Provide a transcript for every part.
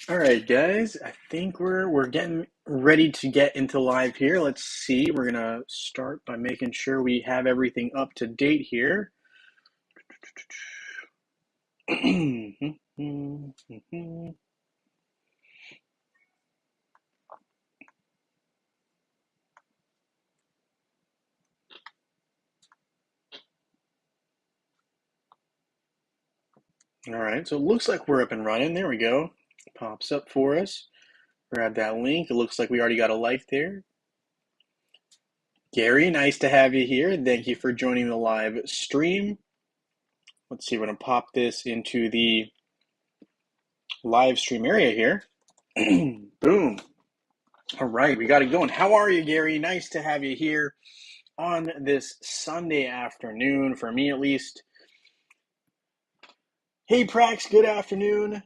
All right, guys. I think we're getting ready to get into live here. Let's see. We're gonna start by making sure we have everything up to date here. All right, so it looks like we're up and running. There we go. Pops up for us. Grab that link. It looks like we already got a like there. Gary, nice to have you here. Thank you for joining the live stream. Let's see, we're going to pop this into the live stream area here. Boom. All right, we got it going. How are you, Gary? Nice to have you here on this Sunday afternoon, for me at least. Hey, Prax, good afternoon.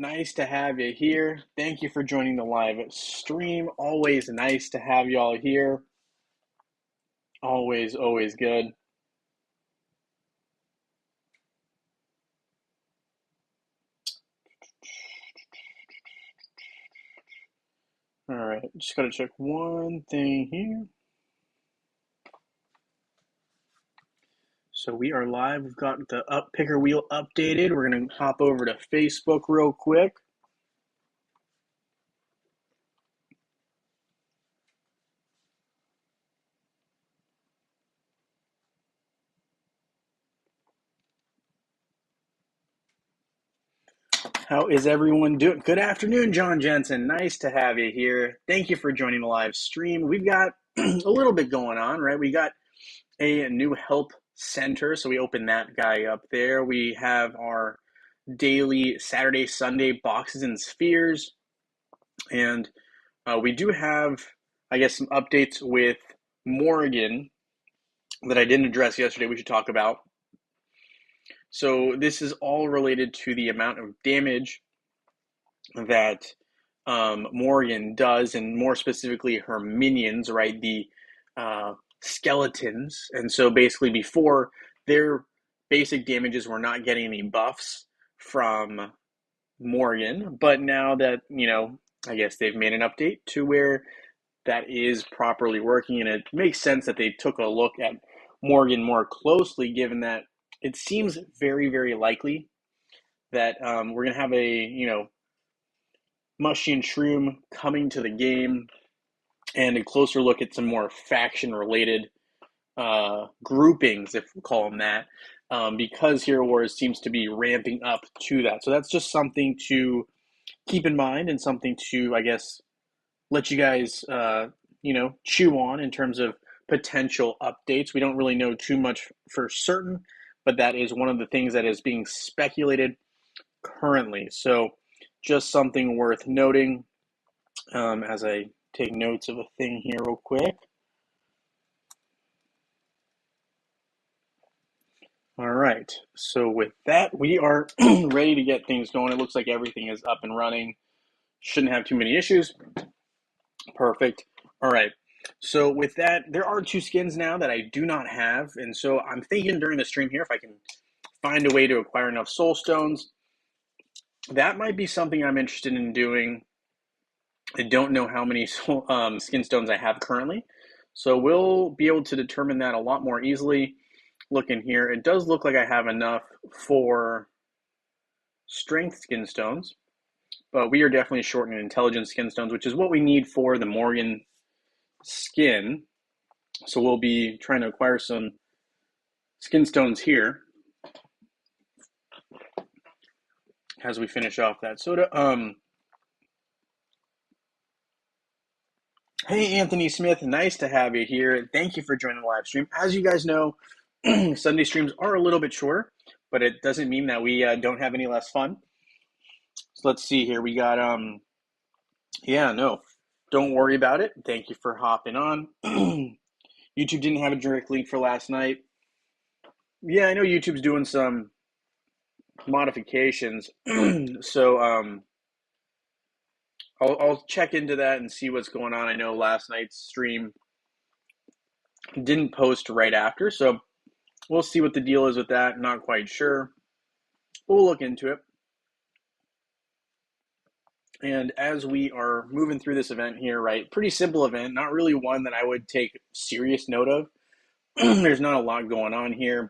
Nice to have you here. Thank you for joining the live stream. Always nice to have you all here. Always, always good. All right, just got to check one thing here. So we are live. We've got the picker wheel updated. We're going to hop over to Facebook real quick. How is everyone doing? Good afternoon, John Jensen. Nice to have you here. Thank you for joining the live stream. We've got a little bit going on, right? We got a new help center, so we open that guy up there. We have our daily Saturday, Sunday boxes and spheres, and we do have, I guess, some updates with Morgan that I didn't address yesterday. We should talk about. So this is all related to the amount of damage that Morgan does, and more specifically her minions, right? The skeletons. And so basically, before, their basic damages were not getting any buffs from Morgan, but now that, I guess they've made an update to where that is properly working, and it makes sense that they took a look at Morgan more closely, given that it seems very, very likely that we're going to have a, Mushy and Shroom coming to the game, and a closer look at some more faction-related groupings, if we call them that, because Hero Wars seems to be ramping up to that. So that's just something to keep in mind, and something to, I guess, let you guys, chew on in terms of potential updates. We don't really know too much for certain, but that is one of the things that is being speculated currently. So just something worth noting as I take notes of a thing here real quick. All right, so with that, we are ready to get things going. It looks like everything is up and running. Shouldn't have too many issues. Perfect. All right, so with that, there are two skins now that I do not have, and so I'm thinking during the stream here, if I can find a way to acquire enough soul stones, that might be something I'm interested in doing. I don't know how many skin stones I have currently, so we'll be able to determine that a lot more easily. Looking here, it does look like I have enough for strength skin stones, but we are definitely short in intelligence skin stones, which is what we need for the Morgan skin. So we'll be trying to acquire some skin stones here as we finish off that soda. Hey, Anthony Smith, nice to have you here. Thank you for joining the live stream. As you guys know, Sunday streams are a little bit shorter, but it doesn't mean that we don't have any less fun. So let's see here. We got, don't worry about it. Thank you for hopping on. YouTube didn't have a direct link for last night. Yeah, I know YouTube's doing some modifications. So I'll check into that and see what's going on. I know last night's stream didn't post right after, so we'll see what the deal is with that. Not quite sure. We'll look into it. And as we are moving through this event here, right, pretty simple event, not really one that I would take serious note of. There's not a lot going on here.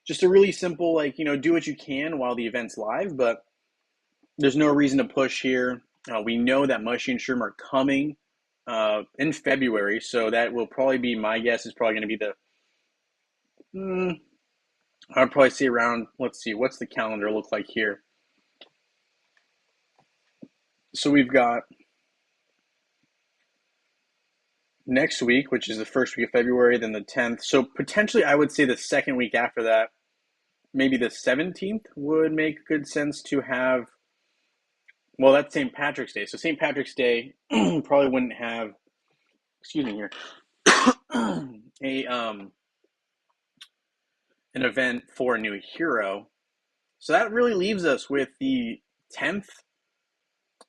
Just a really simple, like, do what you can while the event's live, but there's no reason to push here. We know that Mushy and Shroom are coming in February, so that will probably be, my guess is probably going to be I'd probably see around, let's see, what's the calendar look like here? So we've got next week, which is the first week of February, then the 10th. So potentially I would say the second week after that, maybe the 17th would make good sense to have. Well, that's St. Patrick's Day. So St. Patrick's Day probably wouldn't have, excuse me here, a an event for a new hero. So that really leaves us with the 10th,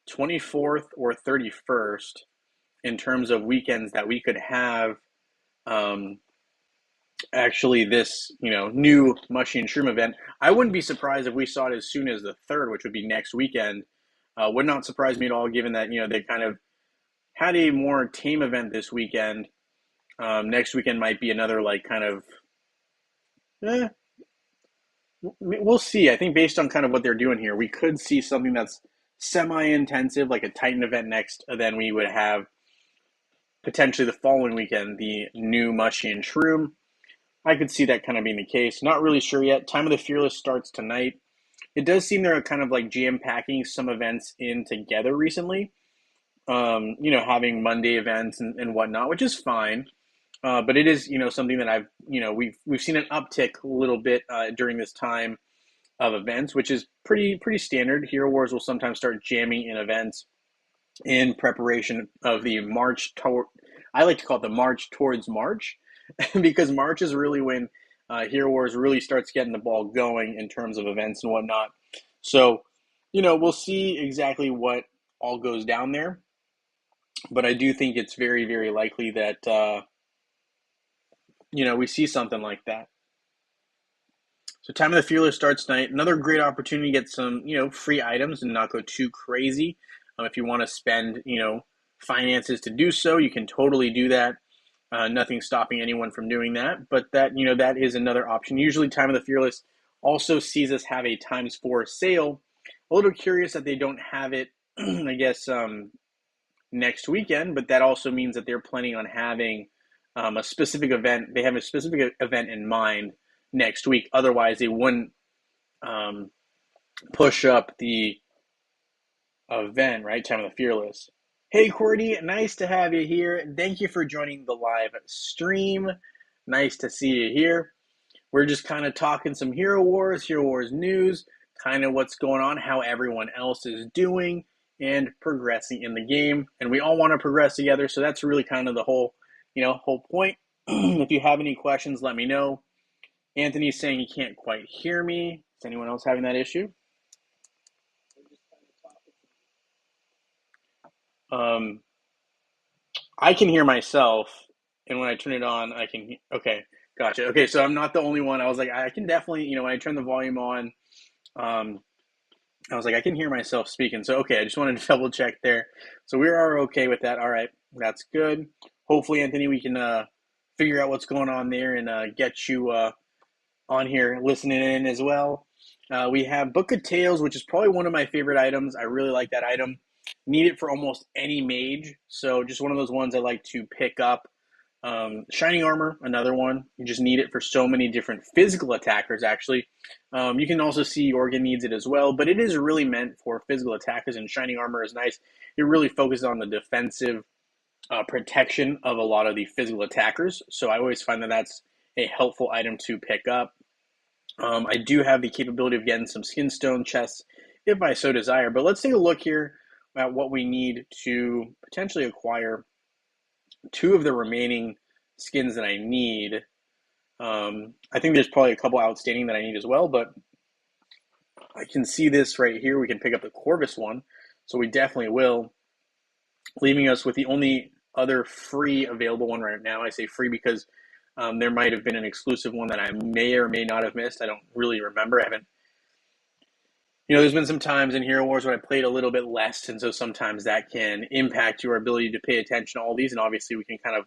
24th, or 31st in terms of weekends that we could have actually this, new Mushy and Shroom event. I wouldn't be surprised if we saw it as soon as the 3rd, which would be next weekend. Would not surprise me at all, given that, they kind of had a more tame event this weekend. Next weekend might be another, like, kind of, we'll see. I think based on kind of what they're doing here, we could see something that's semi-intensive, like a Titan event next. Then we would have potentially the following weekend the new Mushy and Shroom. I could see that kind of being the case. Not really sure yet. Time of the Fearless starts tonight. It does seem they're kind of like jam-packing some events in together recently. Having Monday events and whatnot, which is fine. But it is, something that we've seen an uptick a little bit during this time of events, which is pretty standard. Hero Wars will sometimes start jamming in events in preparation of the March toward. I like to call it the March towards March, because March is really when Hero Wars really starts getting the ball going in terms of events and whatnot. So, we'll see exactly what all goes down there. But I do think it's very, very likely that, we see something like that. So Time of the Fearless starts tonight. Another great opportunity to get some, free items and not go too crazy. If you want to spend, finances to do so, you can totally do that. Nothing stopping anyone from doing that. But that is another option. Usually Time of the Fearless also sees us have a ×4 sale. A little curious that they don't have it, I guess, next weekend, but that also means that they're planning on having a specific event. They have a specific event in mind next week. Otherwise, they wouldn't push up the event, right? Time of the Fearless. Hey, Cordy, nice to have you here. Thank you for joining the live stream. Nice to see you here. We're just kind of talking some Hero Wars news, kind of what's going on, how everyone else is doing, and progressing in the game. And we all want to progress together, so that's really kind of the whole point. If you have any questions, let me know. Anthony's saying he can't quite hear me. Is anyone else having that issue? I can hear myself, and when I turn it on, I can. Okay, gotcha. Okay, so I'm not the only one. I was like, I can definitely, when I turn the volume on, I was like, I can hear myself speaking. So, okay, I just wanted to double check there. So we are okay with that. All right, that's good. Hopefully, Anthony, we can figure out what's going on there and get you on here listening in as well. We have Book of Tales, which is probably one of my favorite items. I really like that item. Need it for almost any mage. So just one of those ones I like to pick up. Shining Armor, another one. You just need it for so many different physical attackers, actually. You can also see Organ needs it as well, but it is really meant for physical attackers, and Shining Armor is nice. It really focuses on the defensive protection of a lot of the physical attackers, so I always find that that's a helpful item to pick up. I do have the capability of getting some Skinstone chests if I so desire, but let's take a look here at what we need to potentially acquire 2 of the remaining skins that I need. I think there's probably a couple outstanding that I need as well, but I can see this right here. We can pick up the Corvus one, so we definitely will, leaving us with the only other free available one right now. I say free because there might have been an exclusive one that I may or may not have missed. I don't really remember. I haven't There's been some times in Hero Wars when I played a little bit less, and so sometimes that can impact your ability to pay attention to all these. And obviously, we can kind of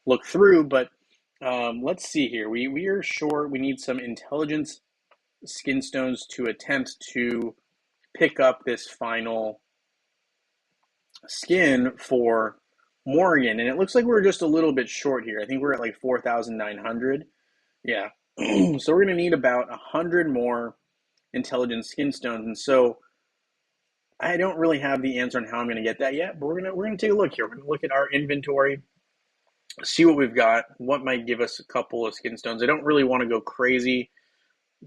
look through, but let's see here. We are short. We need some intelligence skin stones to attempt to pick up this final skin for Morgan, and it looks like we're just a little bit short here. I think we're at like 4,900. Yeah. So we're going to need about 100 more intelligence skin stones, and so I don't really have the answer on how I'm going to get that yet, but we're gonna take a look here. We're going to look at our inventory, see what we've got, what might give us a couple of skin stones. I don't really want to go crazy.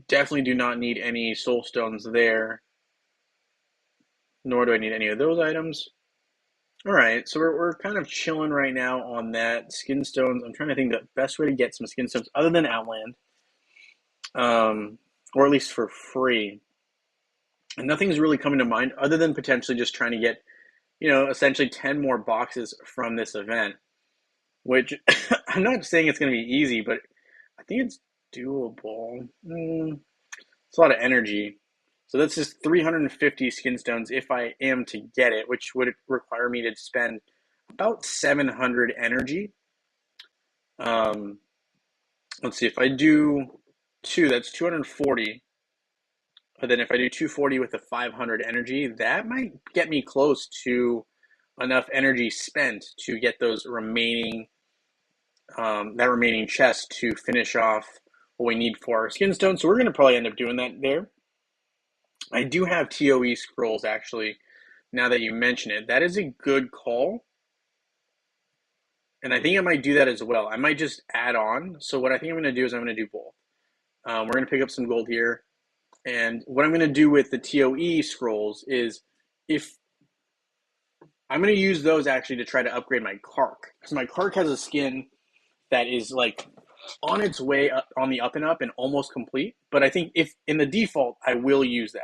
Definitely do not need any soul stones there, nor do I need any of those items. All right, so we're kind of chilling right now on that skin stones. I'm trying to think the best way to get some skin stones other than Outland, or at least for free. And nothing's really coming to mind other than potentially just trying to get, essentially 10 more boxes from this event, which I'm not saying it's going to be easy, but I think it's doable. It's a lot of energy. So that's just 350 skin stones if I am to get it, which would require me to spend about 700 energy. Let's see, if I do two, that's 240. But then if I do 240 with the 500 energy, that might get me close to enough energy spent to get those remaining that remaining chest to finish off what we need for our skin stone. So we're going to probably end up doing that there. I do have TOE scrolls actually. Now that you mention it, that is a good call. And I think I might do that as well. I might just add on. So what I think I'm going to do is I'm going to do both. We're going to pick up some gold here. And what I'm going to do with the TOE scrolls is if I'm going to use those actually to try to upgrade my Kark. Because my Kark has a skin that is like on its way up, on the up and up and almost complete. But I think if in the default, I will use that.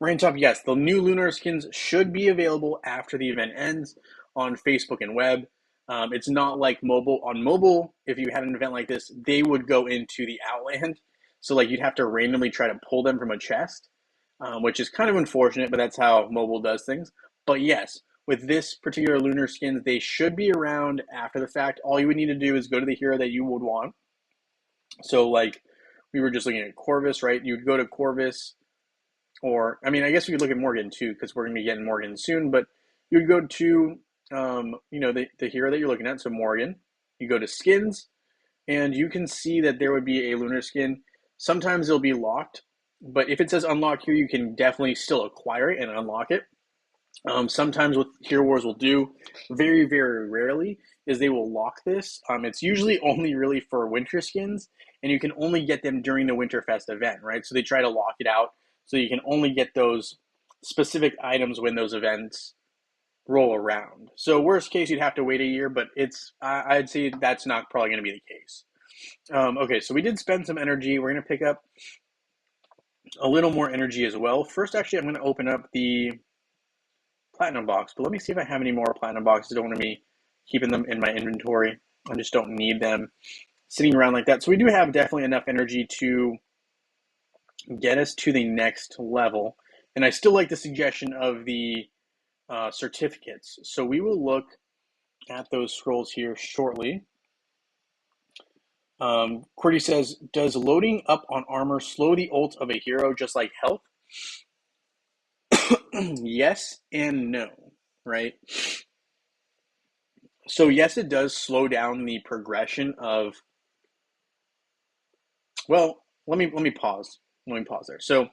Raintop, yes, the new lunar skins should be available after the event ends on Facebook and web. It's not like mobile. On mobile, if you had an event like this, they would go into the Outland. So like you'd have to randomly try to pull them from a chest, which is kind of unfortunate, but that's how mobile does things. But yes, with this particular lunar skins, they should be around after the fact. All you would need to do is go to the hero that you would want. So like we were just looking at Corvus, right? You'd go to Corvus, or I mean, I guess we could look at Morgan too, because we're going to be getting Morgan soon. But you'd go to, the hero that you're looking at. So Morgan, you go to skins, and you can see that there would be a lunar skin. Sometimes it'll be locked, but if it says unlock here, you can definitely still acquire it and unlock it. Sometimes what Hero Wars will do, very, very rarely, is they will lock this. It's usually only really for winter skins, and you can only get them during the Winterfest event, right? So they try to lock it out, so you can only get those specific items when those events roll around. So worst case, you'd have to wait a year, but I'd say that's not probably going to be the case. Okay, so we did spend some energy. We're going to pick up a little more energy as well. First, actually, I'm going to open up the platinum box, but let me see if I have any more platinum boxes. I don't want to be keeping them in my inventory. I just don't need them sitting around like that. So we do have definitely enough energy to get us to the next level. And I still like the suggestion of the certificates. So we will look at those scrolls here shortly. Qwerty says, does loading up on armor slow the ult of a hero just like health? Yes and no, right? So yes, it does slow down the progression of. Well, let me pause. Let me pause there. So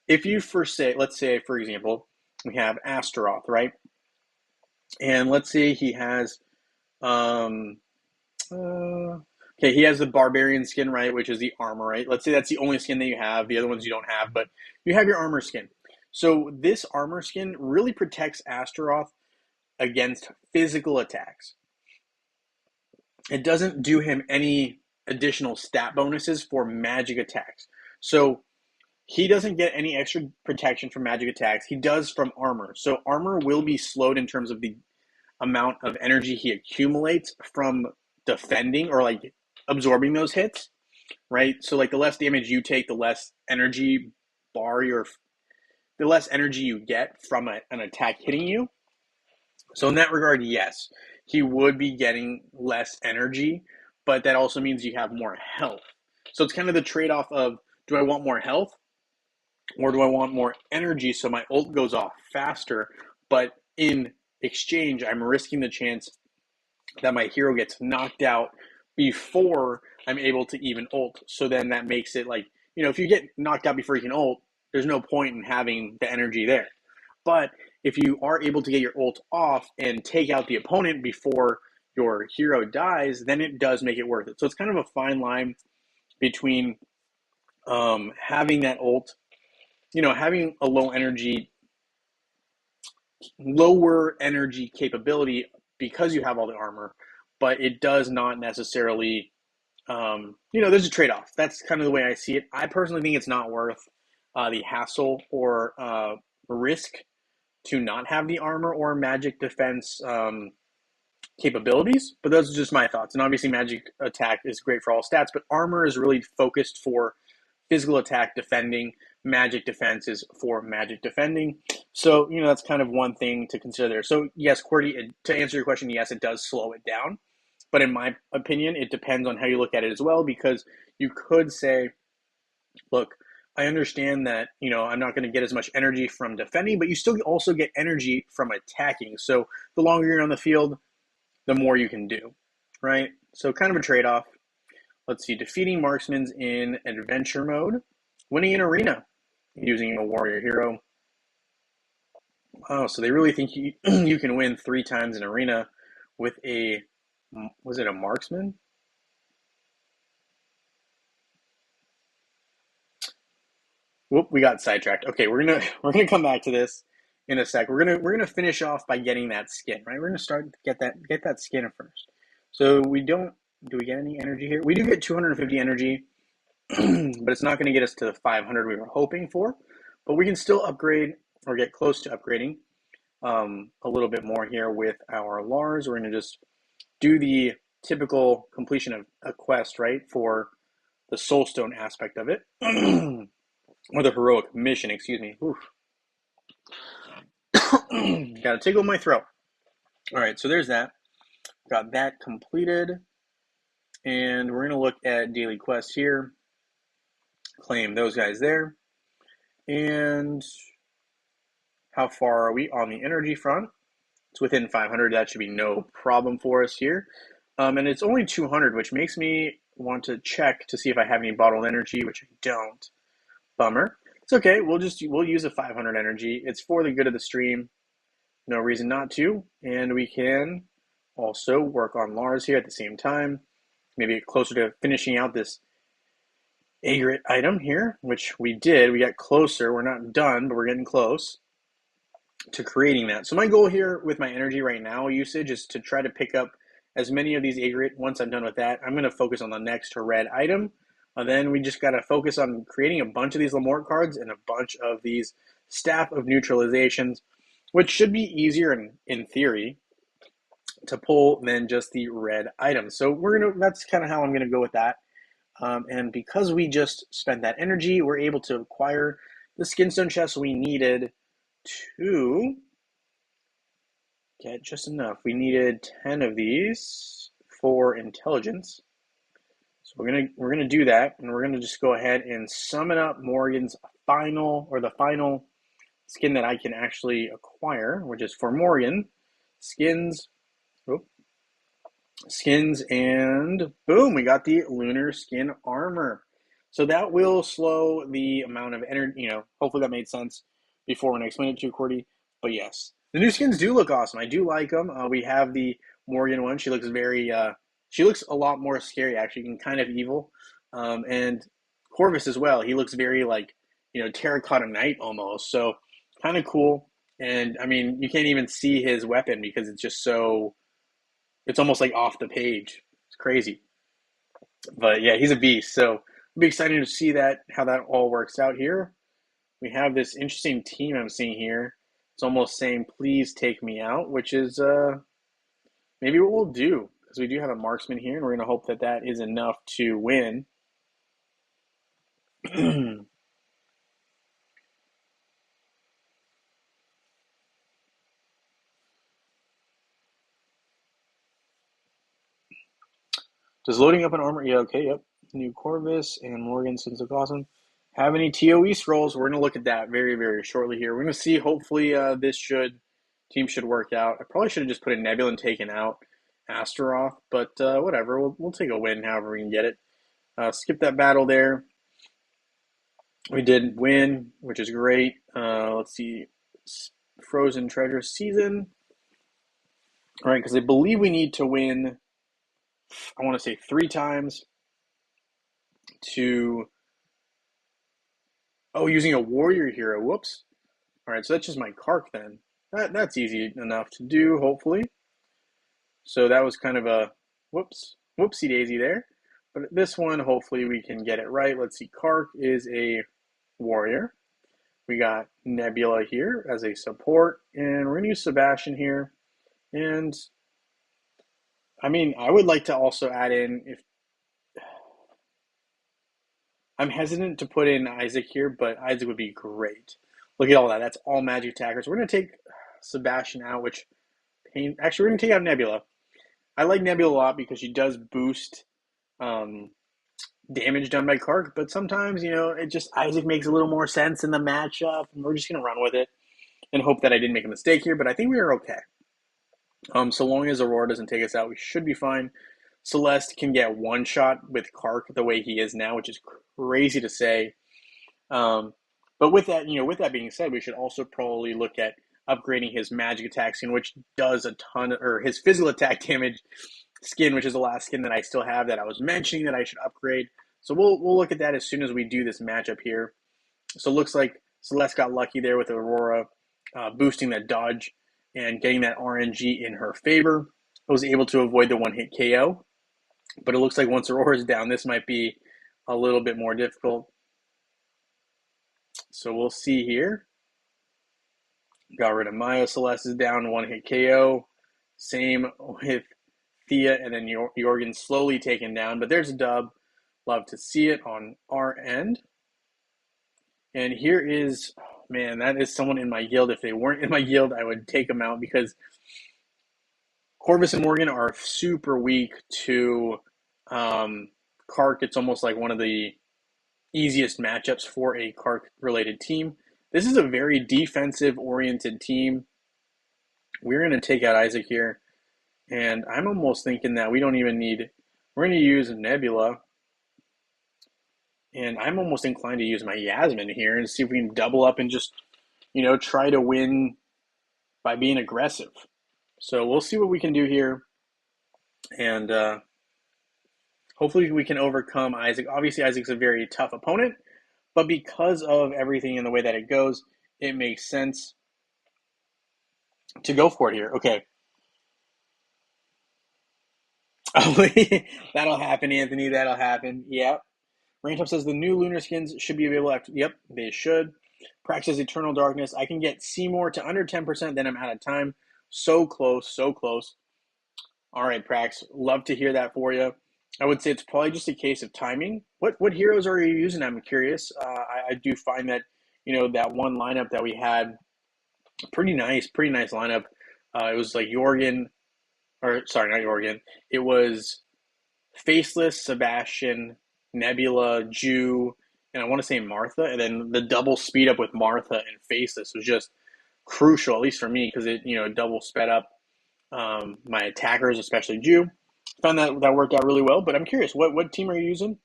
if you first say, let's say for example, we have Astaroth, right? And let's say he has, okay, he has the barbarian skin, right, which is the armor, right? Let's say that's the only skin that you have. The other ones you don't have, but you have your armor skin. So this armor skin really protects Astaroth against physical attacks. It doesn't do him any additional stat bonuses for magic attacks. So he doesn't get any extra protection from magic attacks. He does from armor. So armor will be slowed in terms of the amount of energy he accumulates from defending or like absorbing those hits. right? So like the less damage you take, the less energy bar your the less energy you get from an attack hitting you. So in that regard, yes, he would be getting less energy, but that also means you have more health. So it's kind of the trade-off of, do I want more health or do I want more energy so my ult goes off faster? But in exchange, I'm risking the chance that my hero gets knocked out before I'm able to even ult. So then that makes it like, if you get knocked out before you can ult, there's no point in having the energy there. But if you are able to get your ult off and take out the opponent before your hero dies, then it does make it worth it. So it's kind of a fine line between having that ult, having a lower energy capability because you have all the armor, but it does not necessarily, there's a trade-off. That's kind of the way I see it. I personally think it's not worth the hassle or risk to not have the armor or magic defense capabilities, but those are just my thoughts. And obviously magic attack is great for all stats, but armor is really focused for physical attack defending. Magic defense is for magic defending. So, that's kind of one thing to consider there. So yes, Cordy, to answer your question, yes, it does slow it down. But in my opinion, it depends on how you look at it as well, because you could say, look, I understand that, I'm not going to get as much energy from defending, but you still also get energy from attacking. So the longer you're on the field, the more you can do, right? So kind of a trade-off. Let's see, defeating marksmen in adventure mode, winning an arena using a warrior hero. Oh, so they really think you can win 3 times an arena with was it a marksman? Whoop, we got sidetracked. Okay, we're gonna come back to this in a sec. We're gonna finish off by getting that skin, right? We're gonna start get that skin first. So do we get any energy here? We do get 250 energy, but it's not gonna get us to the 500 we were hoping for. But we can still upgrade or get close to upgrading a little bit more here with our Lars. We're gonna just do the typical completion of a quest, right? For the soulstone aspect of it. Or the heroic mission, excuse me. Gotta tickle my throat. All right, so there's that. Got that completed. And we're gonna look at daily quests here. Claim those guys there. And how far are we on the energy front? It's within 500. That should be no problem for us here. And it's only 200, which makes me want to check to see if I have any bottled energy, which I don't. Bummer. It's okay. We'll use a 500 energy. It's for the good of the stream. No reason not to. And we can also work on Lars here at the same time. Maybe get closer to finishing out this agate item here, which we did. We got closer. We're not done, but we're getting close to creating that. So my goal here with my energy right now usage is to try to pick up as many of these agate. Once I'm done with that, I'm going to focus on the next red item. And then we just got to focus on creating a bunch of these Lamort cards and a bunch of these Staff of Neutralizations, which should be easier in theory to pull than just the red items. So that's kind of how I'm gonna go with that. And because we just spent that energy, we're able to acquire the skinstone chest we needed to get just enough. We needed 10 of these for intelligence. So we're gonna do that, and we're gonna just go ahead and summon up Morgan's the final skin that I can actually acquire, which is for Morgan. Skins, and boom, we got the lunar skin armor. So that will slow the amount of energy, hopefully that made sense before when I explained it to you, Cordy. But yes, the new skins do look awesome. I do like them. We have the Morgan one. She looks she looks a lot more scary, actually, and kind of evil. And Corvus as well. He looks very Terracotta Knight almost. So kind of cool. And I mean, you can't even see his weapon because it's just it's almost like off the page. It's crazy. But yeah, he's a beast. So it'll be exciting to see how that all works out here. We have this interesting team I'm seeing here. It's almost saying, please take me out, which is maybe what we'll do. Because we do have a marksman here, and we're going to hope that is enough to win. Does loading up an armor? Yeah, okay, yep. New Corvus and Morgan since look awesome. Have any TOE scrolls? We're gonna look at that very, very shortly here. We're gonna see. Hopefully, this team should work out. I probably should have just put in Nebula and taken out Astaroth, but whatever. We'll take a win however we can get it. Skip that battle there. We did win, which is great. Let's see, Frozen Treasure season. All right, because I believe we need to win. I want to say 3 times to. Oh, using a warrior hero. Whoops. All right, so that's just my Kark then. That's easy enough to do, hopefully. So that was kind of a whoopsie daisy there. But this one, hopefully we can get it right. Let's see, Kark is a warrior. We got Nebula here as a support, and we're going to use Sebastian here. And I mean, I would like to also add in, if I'm hesitant to put in Isaac here, but Isaac would be great. Look at all that. That's all magic attackers. We're going to take Sebastian out, which actually we're going to take out Nebula. I like Nebula a lot because she does boost um, damage done by Kark, but sometimes, it just Isaac makes a little more sense in the matchup, and we're just going to run with it and hope that I didn't make a mistake here, but I think we are okay. So long as Aurora doesn't take us out, we should be fine. Celeste can get one shot with Kark the way he is now, which is crazy to say. But with that being said, we should also probably look at upgrading his magic attack skin, which does a ton, or his physical attack damage skin, which is the last skin that I still have that I was mentioning that I should upgrade. So we'll look at that as soon as we do this matchup here. So it looks like Celeste got lucky there with Aurora boosting that dodge and getting that RNG in her favor. I was able to avoid the one-hit KO. But it looks like once Aurora's down, this might be a little bit more difficult. So we'll see here. Got rid of Maya. Celeste is down, one-hit KO. Same with Thea, and then Jorgen slowly taken down. But there's a dub. Love to see it on our end. And here is, man, that is someone in my guild. If they weren't in my guild, I would take them out because Corvus and Morgan are super weak to Kark. It's almost like one of the easiest matchups for a Kark-related team. This is a very defensive-oriented team. We're going to take out Isaac here, and I'm almost thinking that we don't even need. We're going to use Nebula, and I'm almost inclined to use my Yasmin here and see if we can double up and just, try to win by being aggressive. So we'll see what we can do here, and hopefully we can overcome Isaac. Obviously, Isaac's a very tough opponent, but because of everything and the way that it goes, it makes sense to go for it here. Okay. That'll happen, Anthony. That'll happen. Yep. Raintop says the new lunar skins should be available after. Yep, they should. Praxis Eternal Darkness. I can get Seymour to under 10%, then I'm out of time. So close, so close. All right, Prax. Love to hear that for you. I would say it's probably just a case of timing. What heroes are you using? I'm curious. I do find that, that one lineup that we had, pretty nice lineup. It was like Jorgen, or sorry, not Jorgen. It was Faceless, Sebastian, Nebula, Jew, and I want to say Martha. And then the double speed up with Martha and Faceless was just crucial, at least for me, because it, double sped up my attackers, especially Jew. Found that worked out really well. But I'm curious, what team are you using?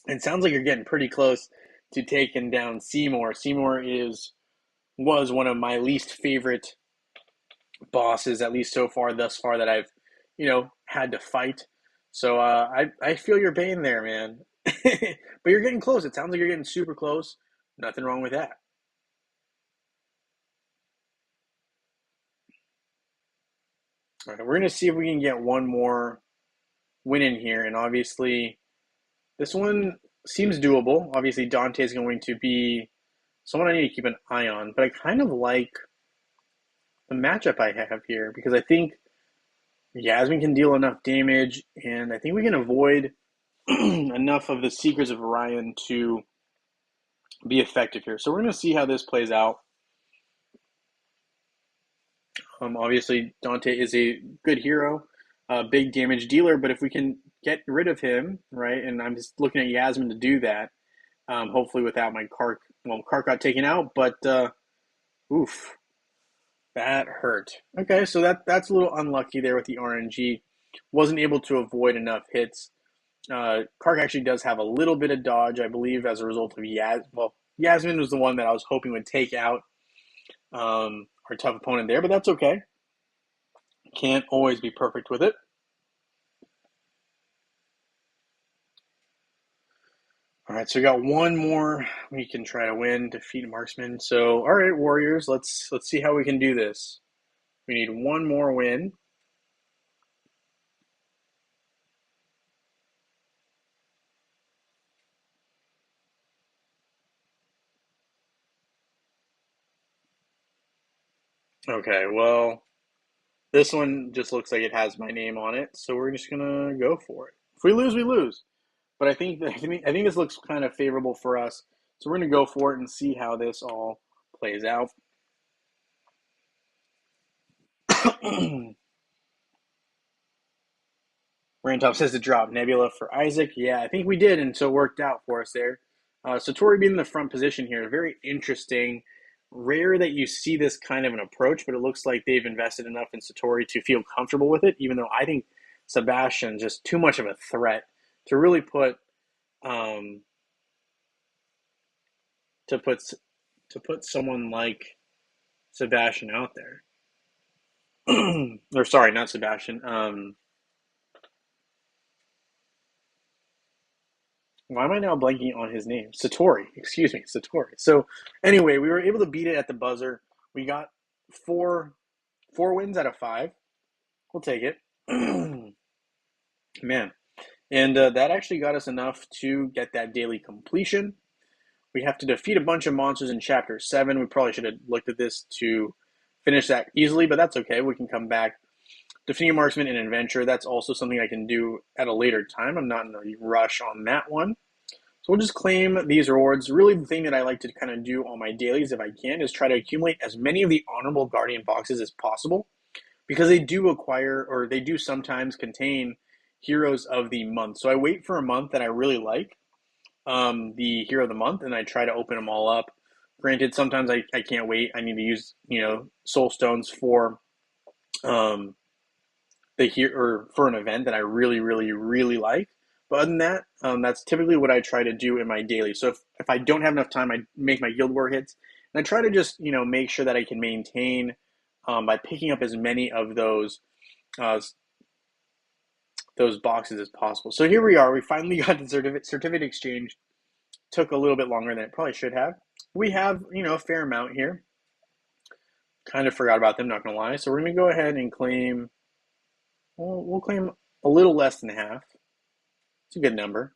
It sounds like you're getting pretty close to taking down Seymour. Seymour was one of my least favorite bosses, at least thus far that I've, had to fight. So I feel your pain there, man. But you're getting close. It sounds like you're getting super close. Nothing wrong with that. All right, we're going to see if we can get one more win in here. And obviously, this one seems doable. Obviously, Dante's going to be someone I need to keep an eye on. But I kind of like the matchup I have here because I think Yasmin can deal enough damage, and I think we can avoid enough of the Secrets of Orion to be effective here. So we're going to see how this plays out. Obviously, Dante is a good hero, a big damage dealer, but if we can get rid of him, right, and I'm just looking at Yasmin to do that, hopefully without my Kark. Well, Kark got taken out, but oof, that hurt. Okay, so that's a little unlucky there with the RNG. Wasn't able to avoid enough hits. Kark actually does have a little bit of dodge, I believe, as a result of Yasmin was the one that I was hoping would take out our tough opponent there, but that's okay. Can't always be perfect with it. All right, so we got one more we can try to win, defeat Marksman. So, all right, Warriors, let's see how we can do this. We need one more win. Okay, well, this one just looks like it has my name on it, so we're just gonna go for it. If we lose, we lose. But I think this looks kind of favorable for us, so we're gonna go for it and see how this all plays out. Rantop says to drop Nebula for Isaac. Yeah, I think we did, and so it worked out for us there. Satori being in the front position here, very interesting. Rare that you see this kind of an approach, but it looks like they've invested enough in Satori to feel comfortable with it, even though I think Sebastian's just too much of a threat to really um, put to put someone like Sebastian out there. Or sorry, not Sebastian. Why am I now blanking on his name? Satori. Excuse me, Satori. So anyway, we were able to beat it at the buzzer. We got four wins out of 5. We'll take it. Man. And that actually got us enough to get that daily completion. We have to defeat a bunch of monsters in Chapter 7. We probably should have looked at this to finish that easily, but that's okay. We can come back. Defeating a marksman in adventure, that's also something I can do at a later time. I'm not in a rush on that one. So we'll just claim these rewards. Really, the thing that I like to kind of do on my dailies, if I can, is try to accumulate as many of the honorable guardian boxes as possible, because they do acquire, or they do sometimes contain heroes of the month. So I wait for a month that I really like, the hero of the month, and I try to open them all up. Granted, sometimes I can't wait. I need to use soul stones for or for an event that I really, really, really like. But other than that, that's typically what I try to do in my daily. So if I don't have enough time, I make my guild war hits, and I try to just make sure that I can maintain by picking up as many of uh, those boxes as possible. So here we are. We finally got the certificate exchange. Took a little bit longer than it probably should have. We have a fair amount here. Kind of forgot about them, not gonna lie. So we're gonna go ahead and claim. We'll claim a little less than half. It's a good number.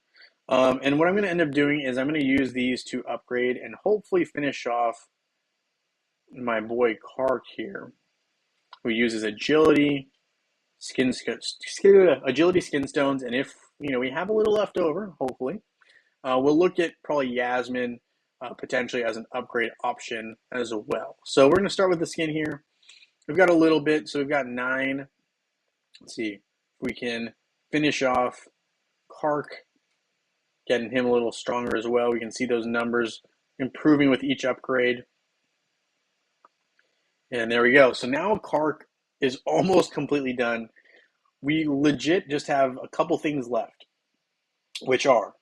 And what I'm going to end up doing is I'm going to use these to upgrade and hopefully finish off my boy Kark here, who uses agility, skin stones, and if we have a little left over, hopefully, we'll look at probably Yasmin potentially as an upgrade option as well. So we're going to start with the skin here. We've got a little bit, so we've got 9. Let's see if we can finish off Kark, getting him a little stronger as well. We can see those numbers improving with each upgrade. And there we go. So now Kark is almost completely done. We legit just have a couple things left, which are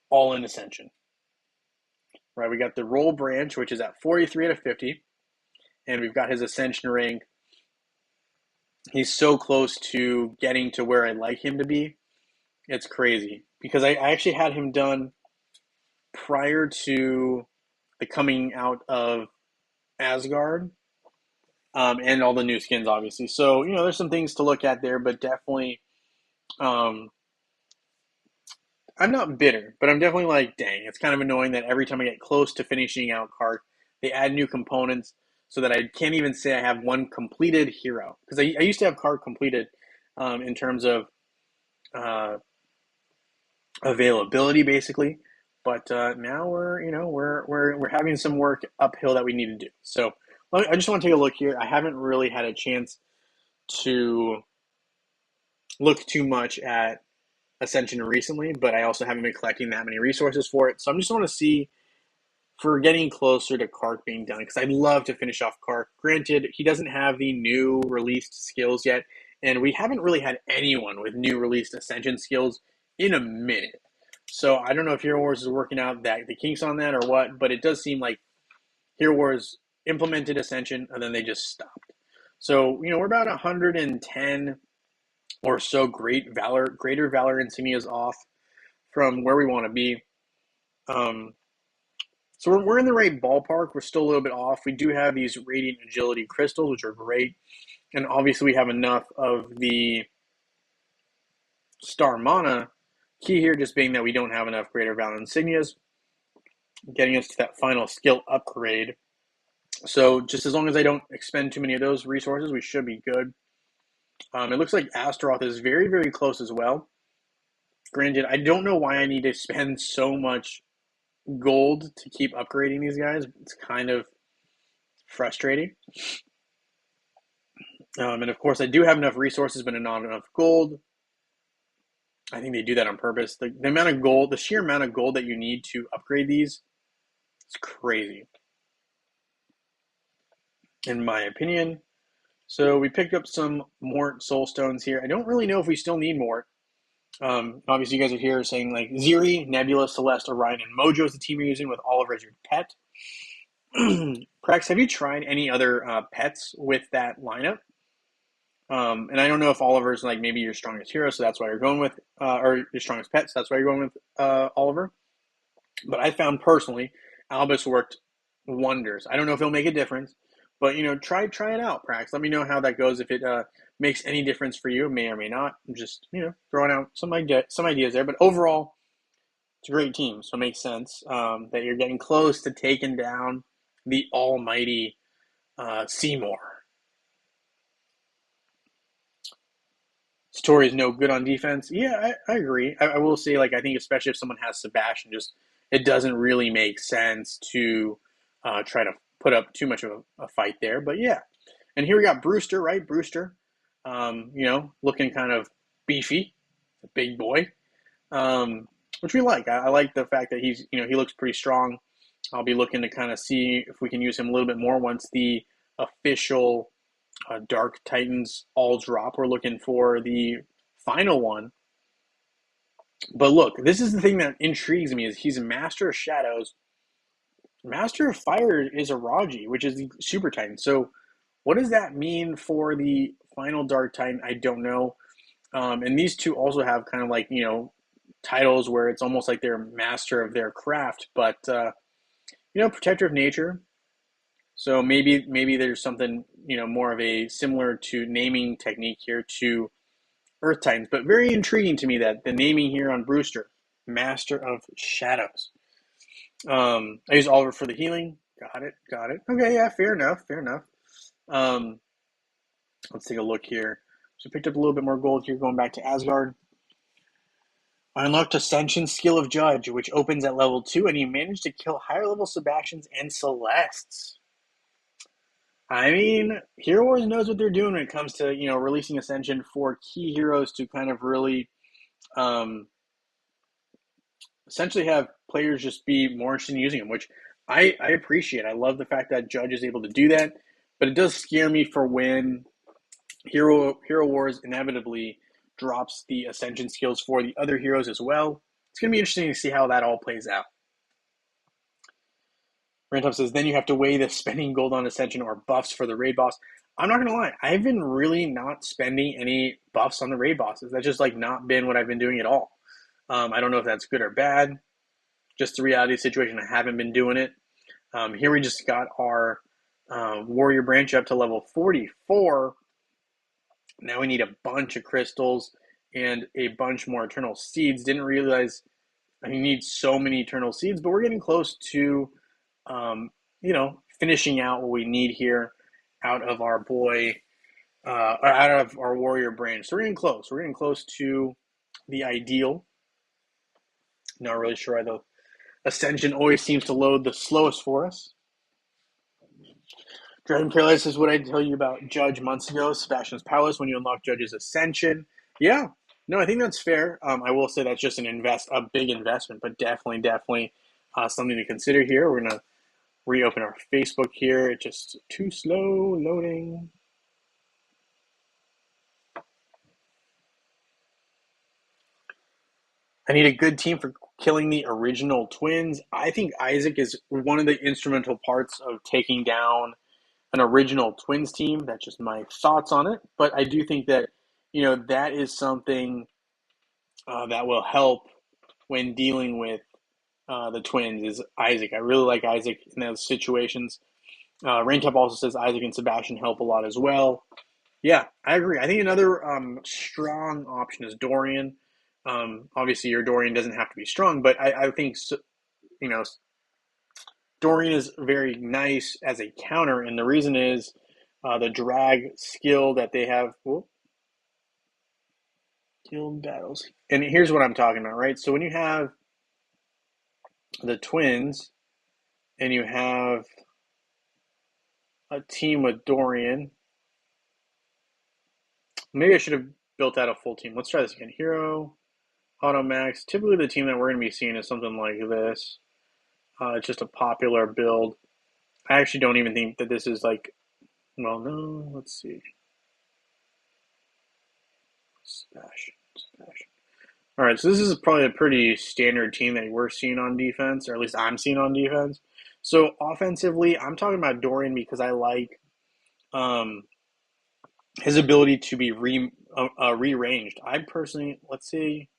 all in Ascension. Right, we got the roll branch, which is at 43 out of 50, and we've got his Ascension rank. He's so close to getting to where I'd like him to be. It's crazy, because I actually had him done prior to the coming out of Asgard, and all the new skins, obviously. So, there's some things to look at there, but definitely, I'm not bitter, but I'm definitely like, dang, it's kind of annoying that every time I get close to finishing out Kark, they add new components so that I can't even say I have one completed hero. Because I used to have Kark completed in terms of availability, basically. but now we're having some work uphill that we need to do. So I just want to take a look here. I haven't really had a chance to look too much at Ascension recently, but I also haven't been collecting that many resources for it. So I'm just want to see for getting closer to Kark being done, because I'd love to finish off Kark. Granted, he doesn't have the new released skills yet, and we haven't really had anyone with new released Ascension skills in a minute. So I don't know if Hero Wars is working out that the kinks on that or what, but it does seem like Hero Wars implemented Ascension and then they just stopped. So, we're about 110 or so greater Valor insignias off from where we want to be. So we're in the right ballpark. We're still a little bit off. We do have these Radiant Agility crystals, which are great. And obviously we have enough of the Star Mana. Key here just being that we don't have enough Greater Valor Insignias, getting us to that final skill upgrade. So just as long as I don't expend too many of those resources, we should be good. It looks like Astaroth is very, very close as well. Granted, I don't know why I need to spend so much gold to keep upgrading these guys. It's kind of frustrating. And of course, I do have enough resources, but not enough gold. I think they do that on purpose. The amount of gold, the sheer amount of gold that you need to upgrade these, it's crazy, in my opinion. So we picked up some Mort Soul Stones here. I don't really know if we still need Mort. Obviously, you guys are here saying like Ziri, Nebula, Celeste, Orion, and Mojo is the team you're using with Oliver as your pet. Prex, have you tried any other pets with that lineup? And I don't know if Oliver's like maybe your strongest hero, so that's why you're going with, or your strongest pet, so that's why you're going with Oliver. But I found personally, Albus worked wonders. I don't know if it'll make a difference, but try it out, Prax. Let me know how that goes. If it makes any difference for you, may or may not. I'm just throwing out some ideas there. But overall, it's a great team, so it makes sense that you're getting close to taking down the almighty Seymour. Story is no good on defense. Yeah, I agree. I will say, like, I think especially if someone has Sebastian, just it doesn't really make sense to try to put up too much of a fight there. But yeah, and here we got Brewster, right? Brewster, looking kind of beefy, a big boy, which we like. I like the fact that he's, he looks pretty strong. I'll be looking to kind of see if we can use him a little bit more once the official Dark Titans all drop. We're looking for the final one. But look, this is the thing that intrigues me is he's a Master of Shadows. Master of Fire is a Raji, which is the Super Titan. So what does that mean for the final Dark Titan? I don't know. And these two also have kind of like, titles where it's almost like they're master of their craft. But, Protector of Nature. So maybe there's something, more of a similar to naming technique here to Earth Titans, but very intriguing to me that the naming here on Brewster, Master of Shadows. I use Oliver for the healing. Got it. Okay, yeah, fair enough. Let's take a look here. So picked up a little bit more gold here, going back to Asgard. I unlocked Ascension skill of Judge, which opens at level 2, and you managed to kill higher level Sebastians and Celestes. I mean, Hero Wars knows what they're doing when it comes to, releasing Ascension for key heroes to kind of really essentially have players just be more interested in using them, which I appreciate. I love the fact that Judge is able to do that, but it does scare me for when Hero Wars inevitably drops the Ascension skills for the other heroes as well. It's going to be interesting to see how that all plays out. Rantop says, then you have to weigh the spending gold on Ascension or buffs for the raid boss. I'm not going to lie. I've been really not spending any buffs on the raid bosses. That's just like not been what I've been doing at all. I don't know if that's good or bad. Just the reality of the situation. I haven't been doing it. Here we just got our warrior branch up to level 44. Now we need a bunch of crystals and a bunch more eternal seeds. Didn't realize I need so many eternal seeds, but we're getting close to finishing out what we need here out of our boy, or out of our warrior branch. So we're getting close. We're getting close to the ideal. Not really sure why Ascension always seems to load the slowest for us. Dragon Paradise is what I tell you about Judge months ago, Sebastian's Palace, when you unlock Judge's Ascension. Yeah, no, I think that's fair. I will say that's just a big investment, but definitely something to consider here. We're gonna reopen our Facebook here. It's just too slow loading. I need a good team for killing the original twins. I think Isaac is one of the instrumental parts of taking down an original twins team. That's just my thoughts on it. But I do think that, that is something that will help when dealing with the twins is Isaac. I really like Isaac in those situations. Raintop also says Isaac and Sebastian help a lot as well. Yeah, I agree. I think another strong option is Dorian. Obviously, your Dorian doesn't have to be strong, but I think you know Dorian is very nice as a counter, and the reason is the drag skill that they have. Whoop, guild battles, and here's what I'm talking about, right? So when you have the twins, and you have a team with Dorian, maybe I should have built out a full team. Let's try this again. Hero, Auto Max. Typically, the team that we're going to be seeing is something like this. It's just a popular build. I actually don't even think that this is like, well, no, let's see. Smash. All right, so this is probably a pretty standard team that we're seeing on defense, or at least I'm seeing on defense. So offensively, I'm talking about Dorian because I like um, his ability to be rearranged. I personally, let's see,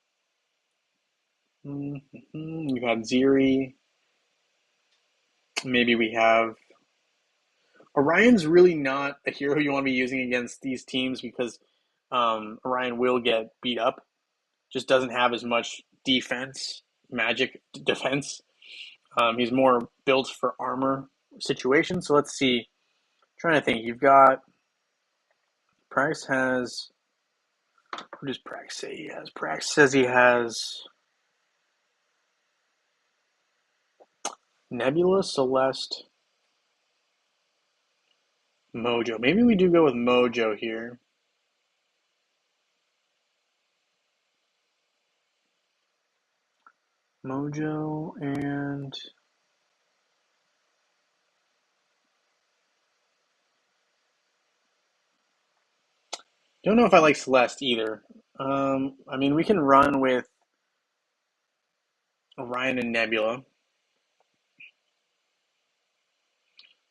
we have Ziri. Maybe we have Orion's really not a hero you want to be using against these teams because Orion will get beat up. Just doesn't have as much magic defense. He's more built for armor situations. So let's see. I'm trying to think. You've got Prax has. Who does Prax say he has? Prax says he has Nebula, Celeste, Mojo. Maybe we do go with Mojo here. Mojo and don't know if I like Celeste either. I mean, we can run with Orion and Nebula,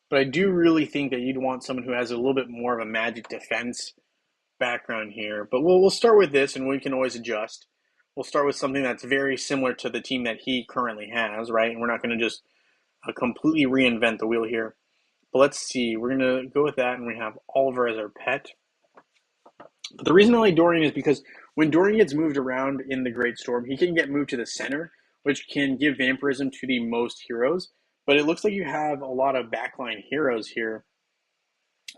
but I do really think that you'd want someone who has a little bit more of a magic defense background here. But we'll start with this, and we can always adjust. We'll start with something that's very similar to the team that he currently has, right? And we're not going to just completely reinvent the wheel here. But let's see. We're going to go with that, and we have Oliver as our pet. But the reason I like Dorian is because when Dorian gets moved around in the Great Storm, he can get moved to the center, which can give vampirism to the most heroes. But it looks like you have a lot of backline heroes here.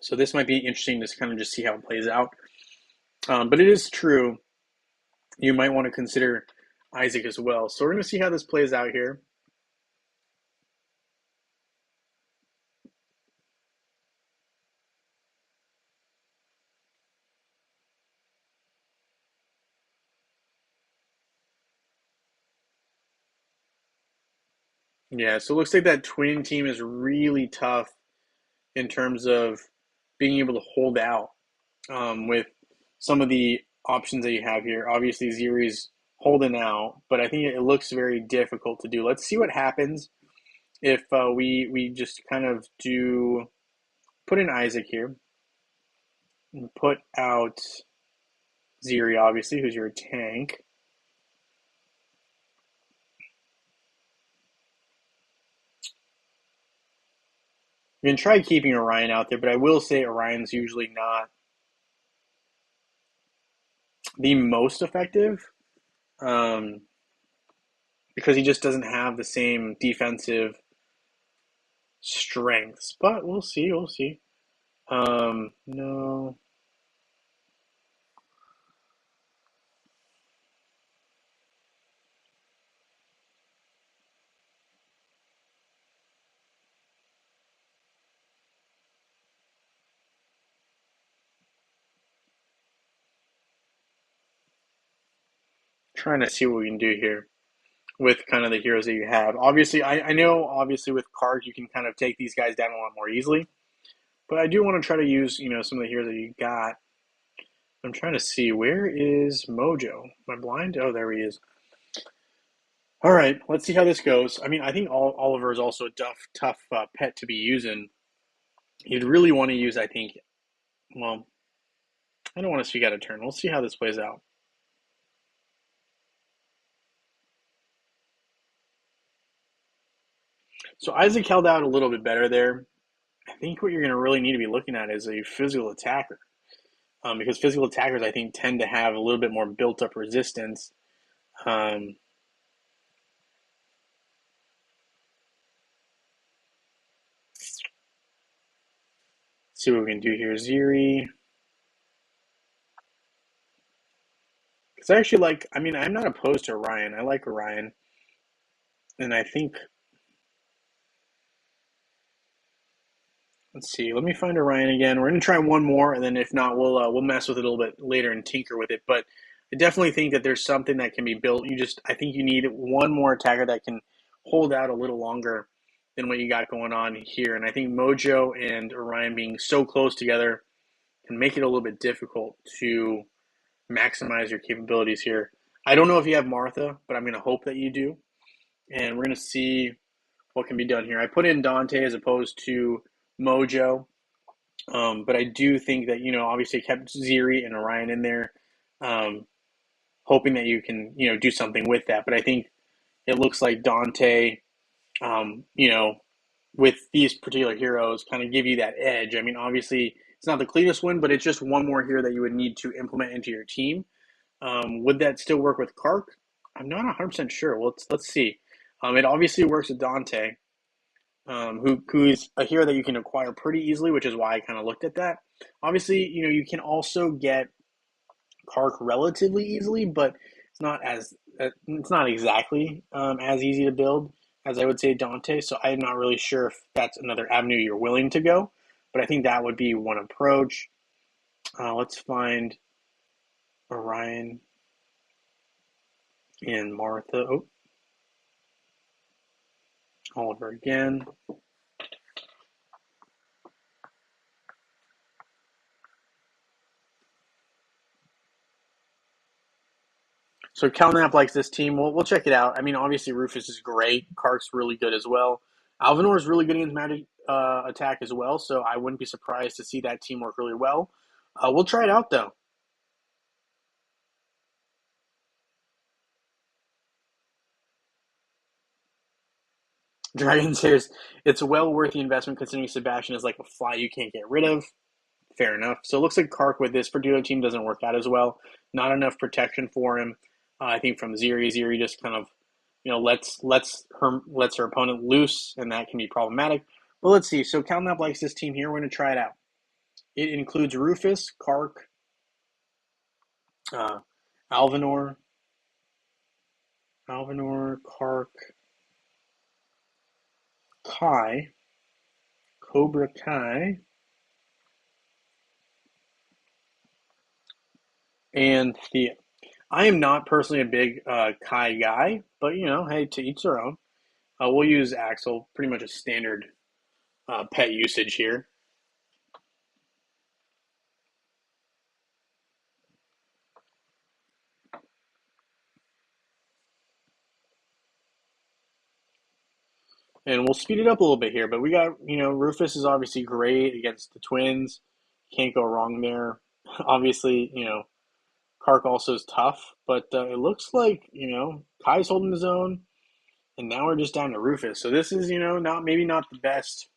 So this might be interesting to kind of just see how it plays out. But it is true. You might want to consider Isaac as well. So we're going to see how this plays out here. Yeah, so it looks like that twin team is really tough in terms of being able to hold out with some of the options that you have here. Obviously, Ziri's holding out, but I think it looks very difficult to do. Let's see what happens if we just kind of put in Isaac here and put out Ziri, obviously, who's your tank. You can try keeping Orion out there, but I will say Orion's usually not the most effective because he just doesn't have the same defensive strengths. But we'll see. We'll see. No. trying to see what we can do here with kind of the heroes that you have. Obviously, I know obviously with cards you can kind of take these guys down a lot more easily, but I do want to try to use some of the heroes that you got. I'm trying to see, where is Mojo? Am I blind? Oh, there he is. All right, let's see how this goes. I mean, I think Oliver is also a tough pet to be using. You'd really want to use, I think. Well, I don't want to speak out of turn. We'll see how this plays out. So Isaac held out a little bit better there. I think what you're going to really need to be looking at is a physical attacker, because physical attackers, I think, tend to have a little bit more built-up resistance. Um, see what we can do here. Ziri. Because I actually like, I mean, I'm not opposed to Orion. I like Orion. And I think, let's see, let me find Orion again. We're going to try one more, and then if not, we'll mess with it a little bit later and tinker with it. But I definitely think that there's something that can be built. I think you need one more attacker that can hold out a little longer than what you got going on here. And I think Mojo and Orion being so close together can make it a little bit difficult to maximize your capabilities here. I don't know if you have Martha, but I'm going to hope that you do. And we're going to see what can be done here. I put in Dante as opposed to Mojo, but I do think that, obviously kept Ziri and Orion in there, um, hoping that you can, do something with that. But I think it looks like Dante, um, you know, with these particular heroes kind of give you that edge. I mean, obviously, it's not the cleanest one, but it's just one more hero that you would need to implement into your team. Would that still work with Kark? I'm not 100% sure. Let's see. It obviously works with Dante, who's a hero that you can acquire pretty easily, which is why I kind of looked at that. Obviously, you can also get Kark relatively easily, but it's not exactly as easy to build as I would say Dante. So I'm not really sure if that's another avenue you're willing to go, but I think that would be one approach. Let's find Orion and Martha. Oh, Oliver again. So Calnap likes this team. We'll check it out. I mean, obviously Rufus is great. Kark's really good as well. Alvinor is really good against magic attack as well, so I wouldn't be surprised to see that team work really well. We'll try it out though. Dragon says it's well worth the investment considering Sebastian is like a fly you can't get rid of. Fair enough. So it looks like Kark with this particular team doesn't work out as well. Not enough protection for him. I think from Ziri, Ziri just kind of lets her opponent loose, and that can be problematic. But let's see. So Calnap likes this team here. We're going to try it out. It includes Rufus, Kark, uh, Alvinor, Kark, Kai, Cobra Kai, and Thea. I am not personally a big Kai guy, but hey, to each their own. We'll use Axel, pretty much a standard pet usage here. And we'll speed it up a little bit here, but we got, Rufus is obviously great against the Twins. Can't go wrong there. Obviously, Kark also is tough, but it looks like, Kai's holding his own, and now we're just down to Rufus. So this is, not the best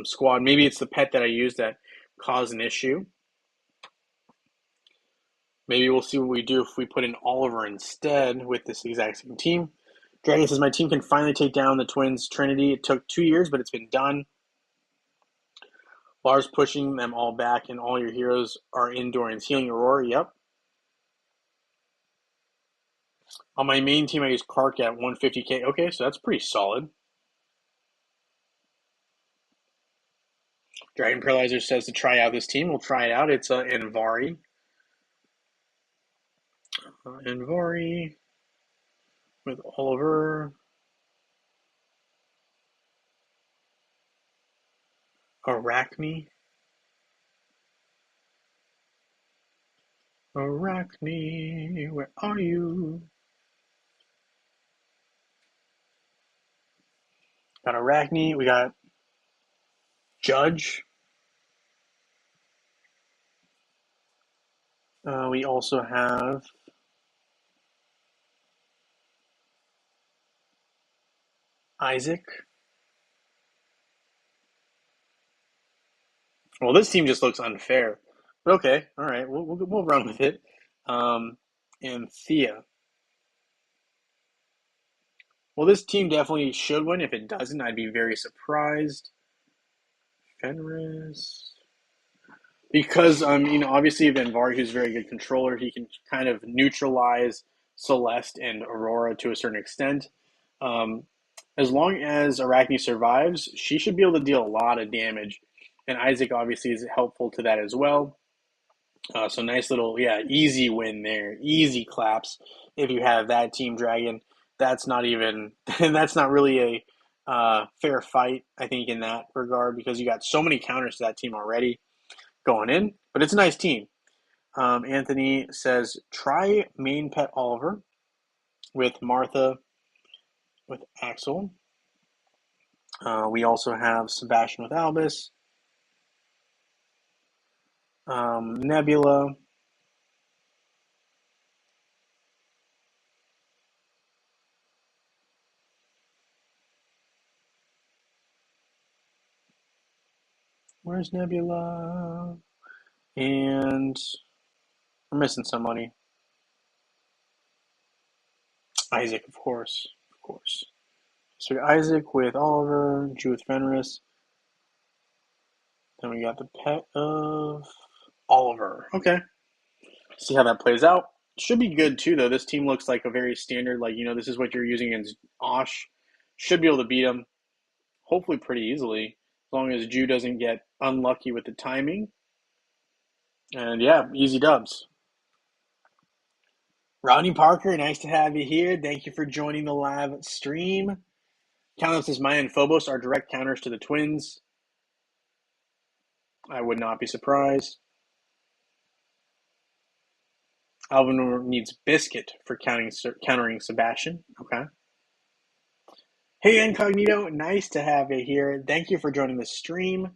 squad. Maybe it's the pet that I used that caused an issue. Maybe we'll see what we do if we put in Oliver instead with this exact same team. Dragon says, my team can finally take down the Twins Trinity. It took 2 years, but it's been done. Lars pushing them all back, and all your heroes are in Dorian's healing Aurora. Yep. On my main team, I use Kark at 150k. Okay, so that's pretty solid. Dragon Paralyzer says to try out this team. We'll try it out. It's Anvari. Envari with Oliver. Arachne. Arachne, where are you? Got Arachne. We got Judge. We also have Isaac. Well, this team just looks unfair. But okay, all right, we'll run with it. And Thea. Well, this team definitely should win. If it doesn't, I'd be very surprised. Fenris. Because obviously Van Varg, who's a very good controller, he can kind of neutralize Celeste and Aurora to a certain extent. Um, as long as Arachne survives, she should be able to deal a lot of damage, and Isaac obviously is helpful to that as well. So nice little, yeah, easy win there, easy claps. If you have that Team Dragon, that's not even that's not really a fair fight, I think, in that regard, because you got so many counters to that team already going in, but it's a nice team. Anthony says, try main pet Oliver with Martha, with Axel. We also have Sebastian with Albus, Nebula. Where's Nebula? And we're missing somebody. Isaac, of course. Of course. So we got Isaac with Oliver, Jew with Fenris. Then we got the pet of Oliver. Okay. See how that plays out. Should be good too, though. This team looks like a very standard, this is what you're using against Osh. Should be able to beat him, hopefully pretty easily, as long as Jew doesn't get unlucky with the timing. And yeah, easy dubs. Rodney Parker, nice to have you here. Thank you for joining the live stream. Countouts says Maya and Phobos are direct counters to the Twins. I would not be surprised. Alvin needs Biscuit for countering Sebastian. Okay. Hey, Incognito. Nice to have you here. Thank you for joining the stream.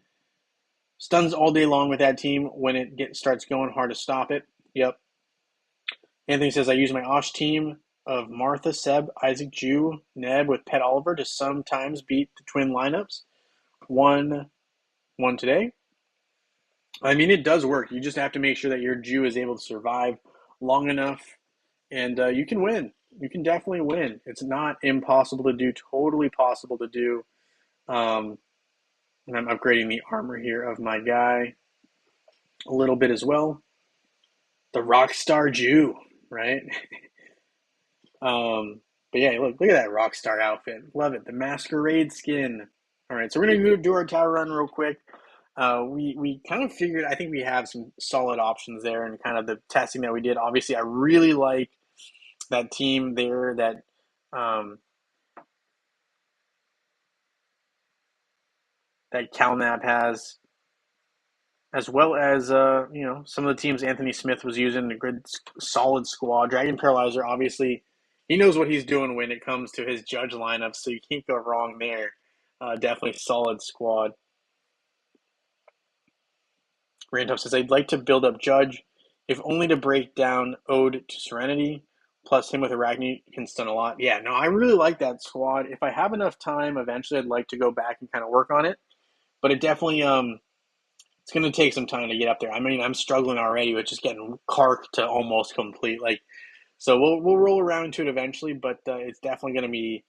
Stuns all day long with that team. When it starts going, hard to stop it. Yep. Anthony says, I use my Osh team of Martha, Seb, Isaac, Jew, Neb with Pet Oliver to sometimes beat the twin lineups. One today. I mean, it does work. You just have to make sure that your Jew is able to survive long enough, and you can win. You can definitely win. It's not impossible to do, totally possible to do. And I'm upgrading the armor here of my guy a little bit as well. The Rockstar Jew, right? But yeah, look at that Rockstar outfit. Love it. The Masquerade skin. All right, so we're going to do our tower run real quick. We kind of figured, I think we have some solid options there, and kind of the testing that we did. Obviously, I really like that team there that Calnap has, as well as some of the teams Anthony Smith was using, a good solid squad. Dragon Paralyzer, obviously, he knows what he's doing when it comes to his judge lineup, so you can't go wrong there. Definitely solid squad. Randolph says, I'd like to build up Judge, if only to break down Ode to Serenity, plus him with Arachne can stun a lot. Yeah, no, I really like that squad. If I have enough time, eventually I'd like to go back and kind of work on it. But it definitely, it's going to take some time to get up there. I mean, I'm struggling already with just getting Kark to almost complete. So we'll roll around to it eventually, but it's definitely going to be,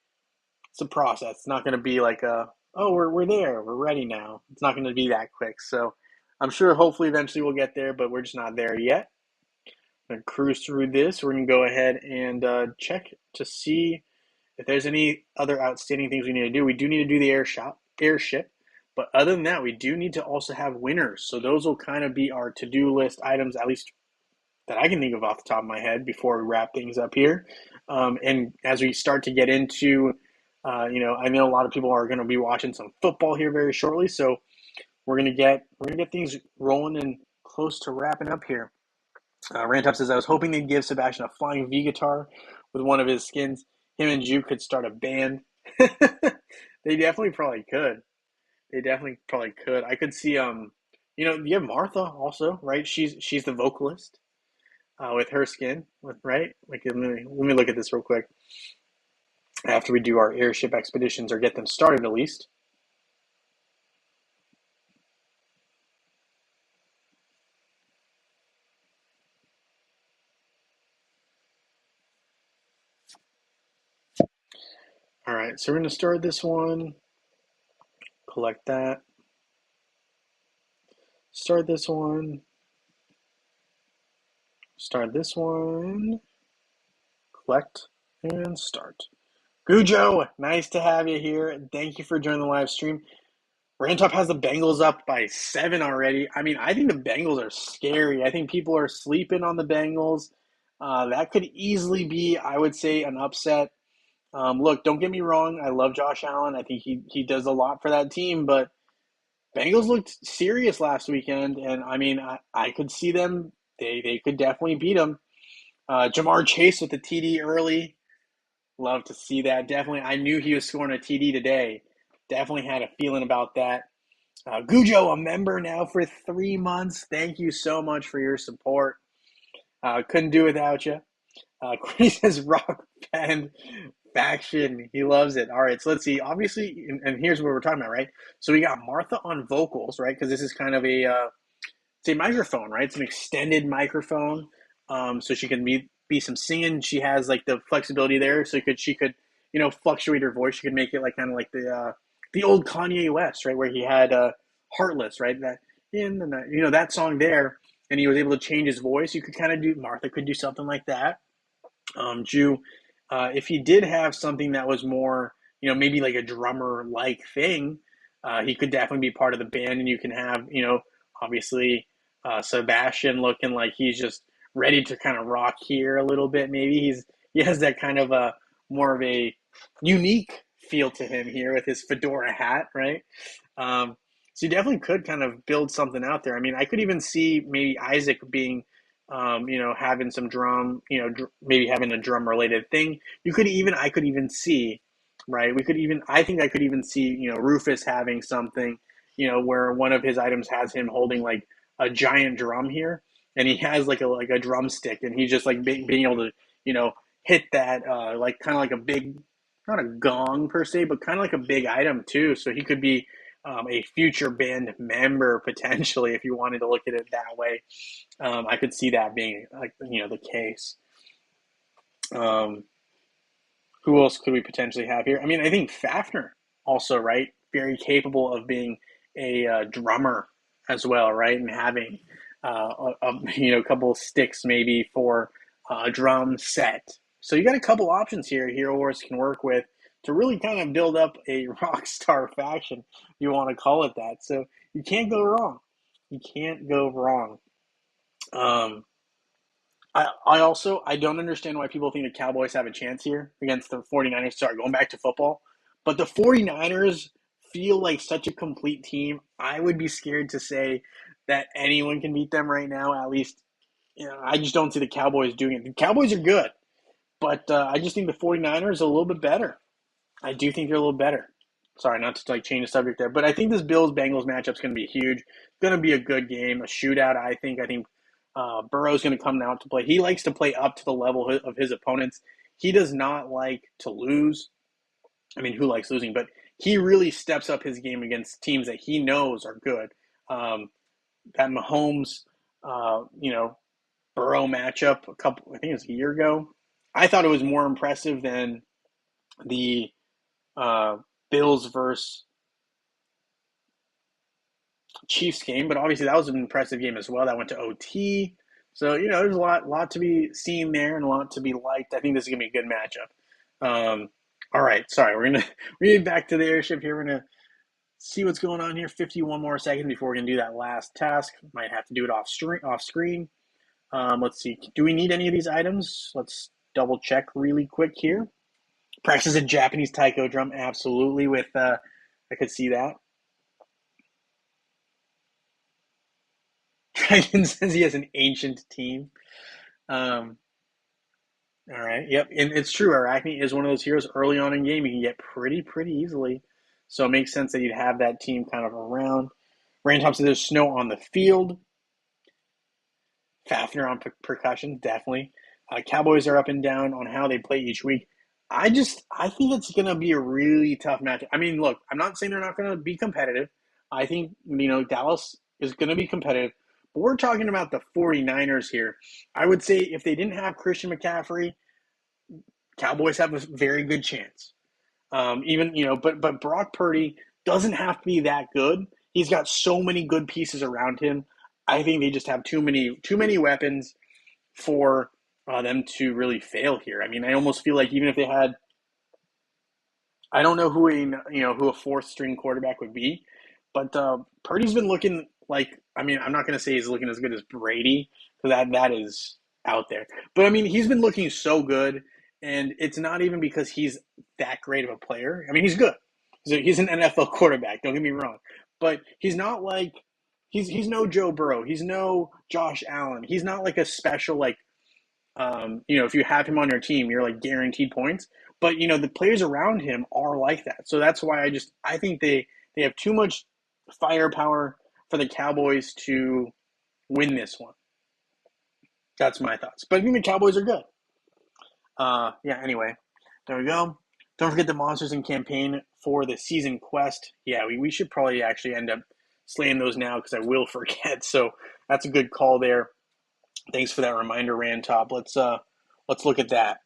it's a process. It's not going to be like we're there, we're ready now. It's not going to be that quick. So I'm sure hopefully eventually we'll get there, but we're just not there yet. I'm going to cruise through this. We're going to go ahead and check to see if there's any other outstanding things we need to do. We do need to do the airship, but other than that, we do need to also have winners. So those will kind of be our to-do list items, at least that I can think of off the top of my head before we wrap things up here. And as we start to get into, I know a lot of people are going to be watching some football here very shortly, so we're gonna get things rolling and close to wrapping up here. Rantop says, I was hoping they'd give Sebastian a flying V guitar with one of his skins. Him and Ju could start a band. They definitely probably could. They definitely probably could. I could see you have Martha also, right? She's the vocalist with her skin, right? Like let me look at this real quick after we do our airship expeditions or get them started at least. All right, so we're gonna start this one. Collect that. Start this one. Start this one. Collect and start. Gujo, nice to have you here. Thank you for joining the live stream. Rantop has the Bengals up by 7 already. I mean, I think the Bengals are scary. I think people are sleeping on the Bengals. That could easily be, I would say, an upset. Look, don't get me wrong. I love Josh Allen. I think he does a lot for that team, but Bengals looked serious last weekend, and I mean, I could see them. They could definitely beat them. Jamar Chase with the TD early. Love to see that. Definitely, I knew he was scoring a TD today. Definitely had a feeling about that. Gujo, a member now for 3 months. Thank you so much for your support. Couldn't do without you. Chris says rock band faction. He loves it. All right, so let's see. Obviously, and here's what we're talking about, right? So we got Martha on vocals, right? Because this is kind of it's a microphone, right? It's an extended microphone, so she can be some singing. She has like the flexibility there, so she could fluctuate her voice. She could make it like kind of like the old Kanye West, right, where he had "Heartless," right? That in the night, that song there, and he was able to change his voice. You could kind of do Martha could do something like that. Jew, if he did have something that was more, maybe like a drummer like thing, he could definitely be part of the band, and you can have, obviously Sebastian looking like he's just ready to kind of rock here a little bit. Maybe he has that kind of a more of a unique feel to him here with his fedora hat, right? So you definitely could kind of build something out there. I mean, I could even see maybe Isaac being having some drum, maybe having a drum related thing. I could even see, right? I think I could even see, Rufus having something, where one of his items has him holding like a giant drum here, and he has like a drumstick, and he's just like being able to, hit that, like kind of like a big, not a gong per se, but kind of like a big item too. So he could be a future band member potentially if you wanted to look at it that way. I could see that being like the case. Um, who else could we potentially have here? I mean, I think Fafner also, right? Very capable of being a drummer as well, right? And having a couple of sticks maybe for a drum set. So you got a couple options here Hero Wars can work with to really kind of build up a rock star faction, if you want to call it that. So you can't go wrong. You can't go wrong. Um, I don't understand why people think the Cowboys have a chance here against the 49ers. Sorry, going back to football. But the 49ers feel like such a complete team. I would be scared to say that anyone can beat them right now. At least, I just don't see the Cowboys doing it. The Cowboys are good, but I just think the 49ers are a little bit better. I do think they're a little better. Sorry, not to like change the subject there, but I think this Bills Bengals matchup is going to be huge. It's going to be a good game, a shootout. I think Burrow's going to come out to play. He likes to play up to the level of his opponents. He does not like to lose. I mean, who likes losing? But he really steps up his game against teams that he knows are good. That Mahomes, Burrow matchup I think it was a year ago. I thought it was more impressive than the uh, Bills versus Chiefs game, but obviously that was an impressive game as well. That went to OT. So, there's a lot to be seen there and a lot to be liked. I think this is gonna be a good matchup. All right, sorry, we're gonna get back to the airship here. We're gonna see what's going on here. 51 more seconds before we're gonna do that last task. Might have to do it off screen. Let's see. Do we need any of these items? Let's double check really quick here. Practice a Japanese taiko drum, absolutely. With I could see that. Dragon says he has an ancient team. Um, all right, yep, and it's true. Arachne is one of those heroes early on in game you can get pretty easily, so it makes sense that you'd have that team kind of around. Random says there's snow on the field. Fafner on percussion, definitely. Cowboys are up and down on how they play each week. I think it's going to be a really tough match. I mean, look, I'm not saying they're not going to be competitive. I think, Dallas is going to be competitive. But we're talking about the 49ers here. I would say if they didn't have Christian McCaffrey, Cowboys have a very good chance. But Brock Purdy doesn't have to be that good. He's got so many good pieces around him. I think they just have too many weapons for them to really fail here. I mean, I almost feel like even if they had, I don't know who a fourth string quarterback would be, but Purdy's been looking like. I mean, I'm not going to say he's looking as good as Brady because that is out there. But I mean, he's been looking so good, and it's not even because he's that great of a player. I mean, he's good. He's an NFL quarterback. Don't get me wrong, but he's not like he's no Joe Burrow. He's no Josh Allen. He's not like a special like if you have him on your team, you're like guaranteed points. But the players around him are like that. So that's why I think they have too much firepower for the Cowboys to win this one. That's my thoughts. But I think the Cowboys are good. Yeah. Anyway, there we go. Don't forget the monsters in campaign for the season quest. Yeah, we should probably actually end up slaying those now because I will forget. So that's a good call there. Thanks for that reminder, Rantop. Let's look at that.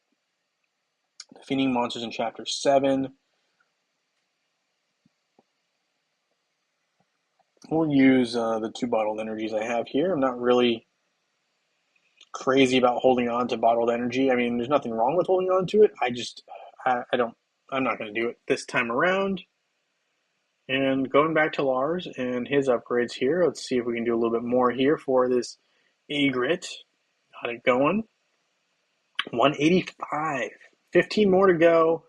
Defeating monsters in Chapter 7. We'll use the 2 bottled energies I have here. I'm not really crazy about holding on to bottled energy. I mean, there's nothing wrong with holding on to it. I don't, I'm not going to do it this time around. And going back to Lars and his upgrades here, let's see if we can do a little bit more here for this Egret. Got it going. 185. 15 more to go.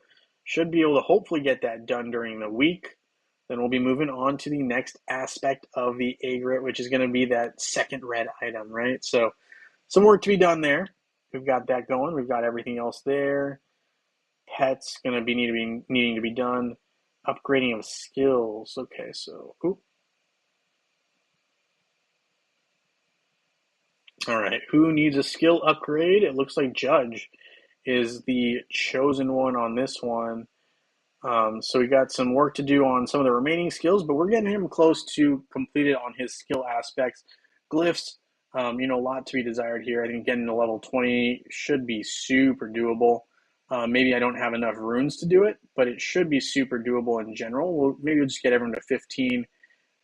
Should be able to hopefully get that done during the week. Then we'll be moving on to the next aspect of the Egret, which is going to be that second red item, right? So some work to be done there. We've got that going. We've got everything else there. Pets going to be needing to be done. Upgrading of skills. Okay, so all right. Who needs a skill upgrade? It looks like Judge is the chosen one on this one. So we got some work to do on some of the remaining skills, but we're getting him close to completed on his skill aspects. Glyphs, a lot to be desired here. I think getting to level 20 should be super doable. Maybe I don't have enough runes to do it, but it should be super doable in general. Maybe we'll just get everyone to 15.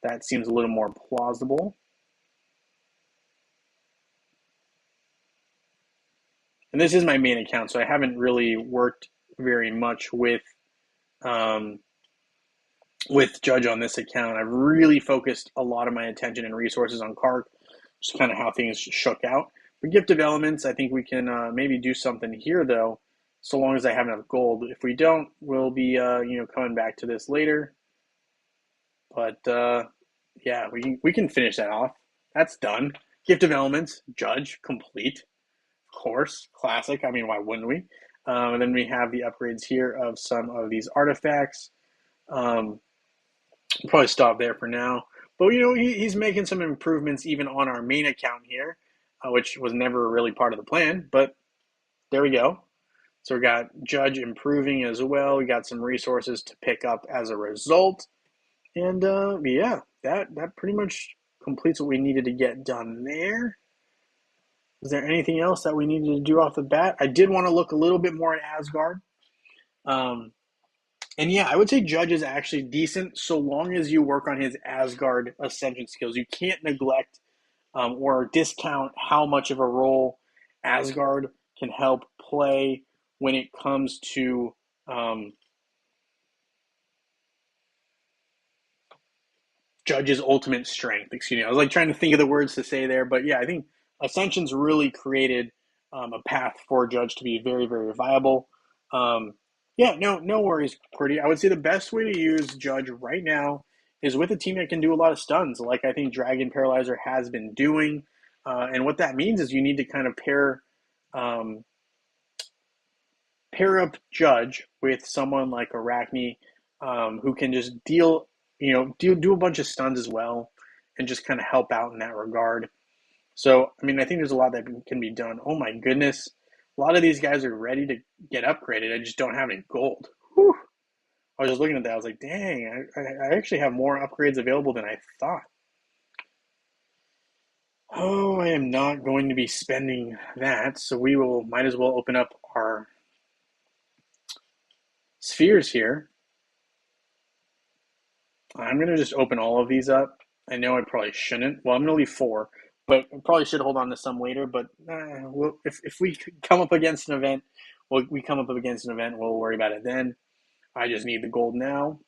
That seems a little more plausible. And this is my main account, so I haven't really worked very much um, with Judge on this account. I've really focused a lot of my attention and resources on Kark, just kind of how things shook out. For Gift of Elements, I think we can maybe do something here, though, so long as I have enough gold. If we don't, we'll be coming back to this later. But yeah, we can finish that off. That's done. Gift of Elements, Judge, complete. Of course, classic. I mean, why wouldn't we? And then we have the upgrades here of some of these artifacts. Um, We'll probably stop there for now. But he's making some improvements even on our main account here, which was never really part of the plan. But there we go. So we got Judge improving as well. We got some resources to pick up as a result. And yeah, that pretty much completes what we needed to get done there. Is there anything else that we needed to do off the bat? I did want to look a little bit more at Asgard. Um, And yeah, I would say Judge is actually decent so long as you work on his Asgard Ascension skills. You can't neglect or discount how much of a role Asgard can help play when it comes to Judge's ultimate strength. Excuse me. I was like trying to think of the words to say there, but yeah, I think Ascension's really created a path for Judge to be very, very viable. Yeah, no worries, Pretty. I would say the best way to use Judge right now is with a team that can do a lot of stuns, like I think Dragon Paralyzer has been doing. And what that means is you need to kind of um, pair up Judge with someone like Arachne, who can just do a bunch of stuns as well, and just kind of help out in that regard. So, I mean, I think there's a lot that can be done. Oh my goodness. A lot of these guys are ready to get upgraded. I just don't have any gold. Whew. I was just looking at that. I was like, dang, I actually have more upgrades available than I thought. Oh, I am not going to be spending that. So might as well open up our spheres here. I'm going to just open all of these up. I know I probably shouldn't. Well, I'm going to leave 4, but I probably should hold on to some later. But if we come up against an event, we'll worry about it then. I just need the gold now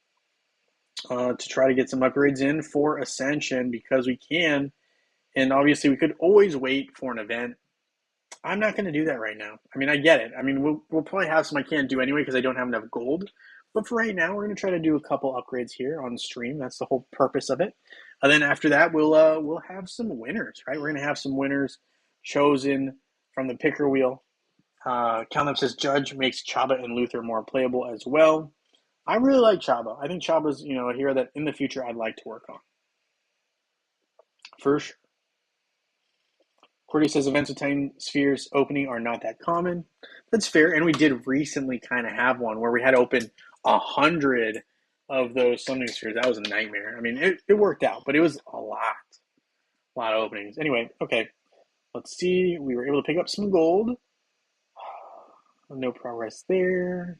to try to get some upgrades in for Ascension because we can. And obviously, we could always wait for an event. I'm not going to do that right now. I mean, I get it. I mean, we'll probably have some I can't do anyway because I don't have enough gold. But for right now, we're going to try to do a couple upgrades here on stream. That's the whole purpose of it. And then after that, we'll have some winners, right? We're going to have some winners chosen from the picker wheel. Count says Judge makes Chaba and Luther more playable as well. I really like Chaba. I think Chaba's a hero that in the future I'd like to work on. For sure. Cordy says events with Titan Spheres opening are not that common. That's fair, and we did recently kind of have one where we had to open 100 of those Summoning Spheres. That was a nightmare. I mean, it worked out, but it was a lot of openings. Anyway, okay, let's see. We were able to pick up some gold. No progress there.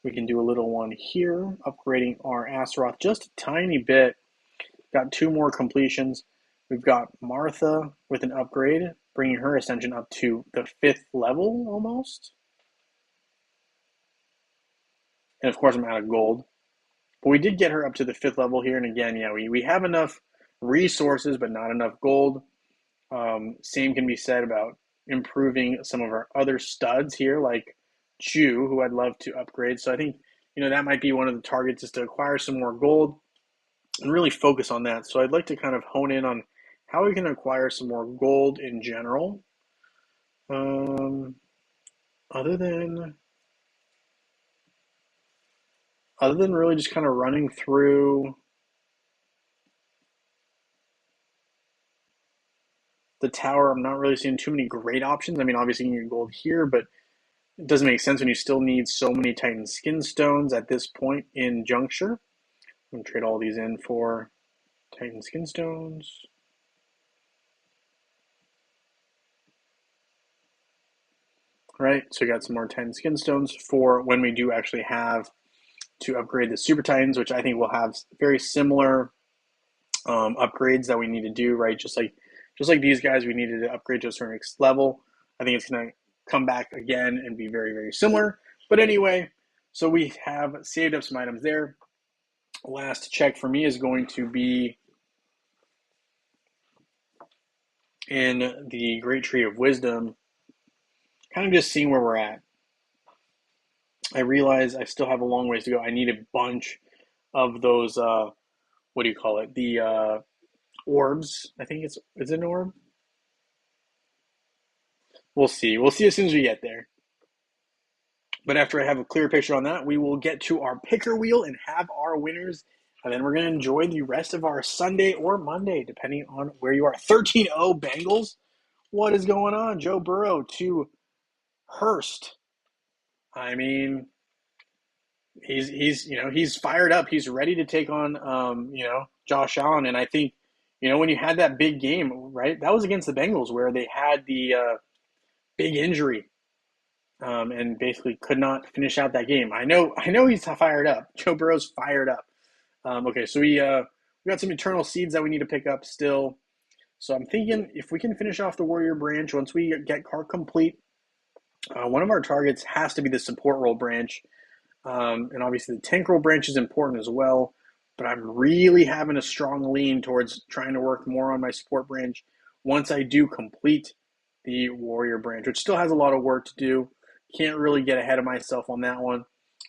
We can do a little one here, upgrading our Astaroth just a tiny bit. Got 2 more completions. We've got Martha with an upgrade, bringing her Ascension up to the 5th level almost. And of course, I'm out of gold. But we did get her up to the 5th level here. And again, yeah, we have enough resources, but not enough gold. Same can be said about improving some of our other studs here, like Chu, who I'd love to upgrade. So I think, that might be one of the targets is to acquire some more gold and really focus on that. So I'd like to kind of hone in on how we can acquire some more gold in general. Other than really just kind of running through the tower, I'm not really seeing too many great options. I mean, obviously you can get gold here, but it doesn't make sense when you still need so many Titan Skin Stones at this point in Juncture. I'm going to trade all these in for Titan Skin Stones. Right, so we got some more Titan Skin Stones for when we do actually have to upgrade the Super Titans, which I think will have very similar upgrades that we need to do, right? Just like these guys, we needed to upgrade to a certain level. I think it's going to come back again and be very, very similar. But anyway, so we have saved up some items there. Last check for me is going to be in the Great Tree of Wisdom, kind of just seeing where we're at. I realize I still have a long ways to go. I need a bunch of those, what do you call it? The orbs. I think is it an orb? We'll see. We'll see as soon as we get there. But after I have a clear picture on that, we will get to our picker wheel and have our winners. And then we're going to enjoy the rest of our Sunday or Monday, depending on where you are. 13-0 Bengals. What is going on? Joe Burrow to Hurst. I mean, he's fired up. He's ready to take on Josh Allen. And I think when you had that big game, right? That was against the Bengals where they had the big injury and basically could not finish out that game. I know he's fired up. Joe Burrow's fired up. Okay, so we got some Eternal Seeds that we need to pick up still. So I'm thinking if we can finish off the Warrior branch once we get card complete, one of our targets has to be the support role branch. And obviously the tank role branch is important as well. But I'm really having a strong lean towards trying to work more on my support branch once I do complete the Warrior branch, which still has a lot of work to do. Can't really get ahead of myself on that one.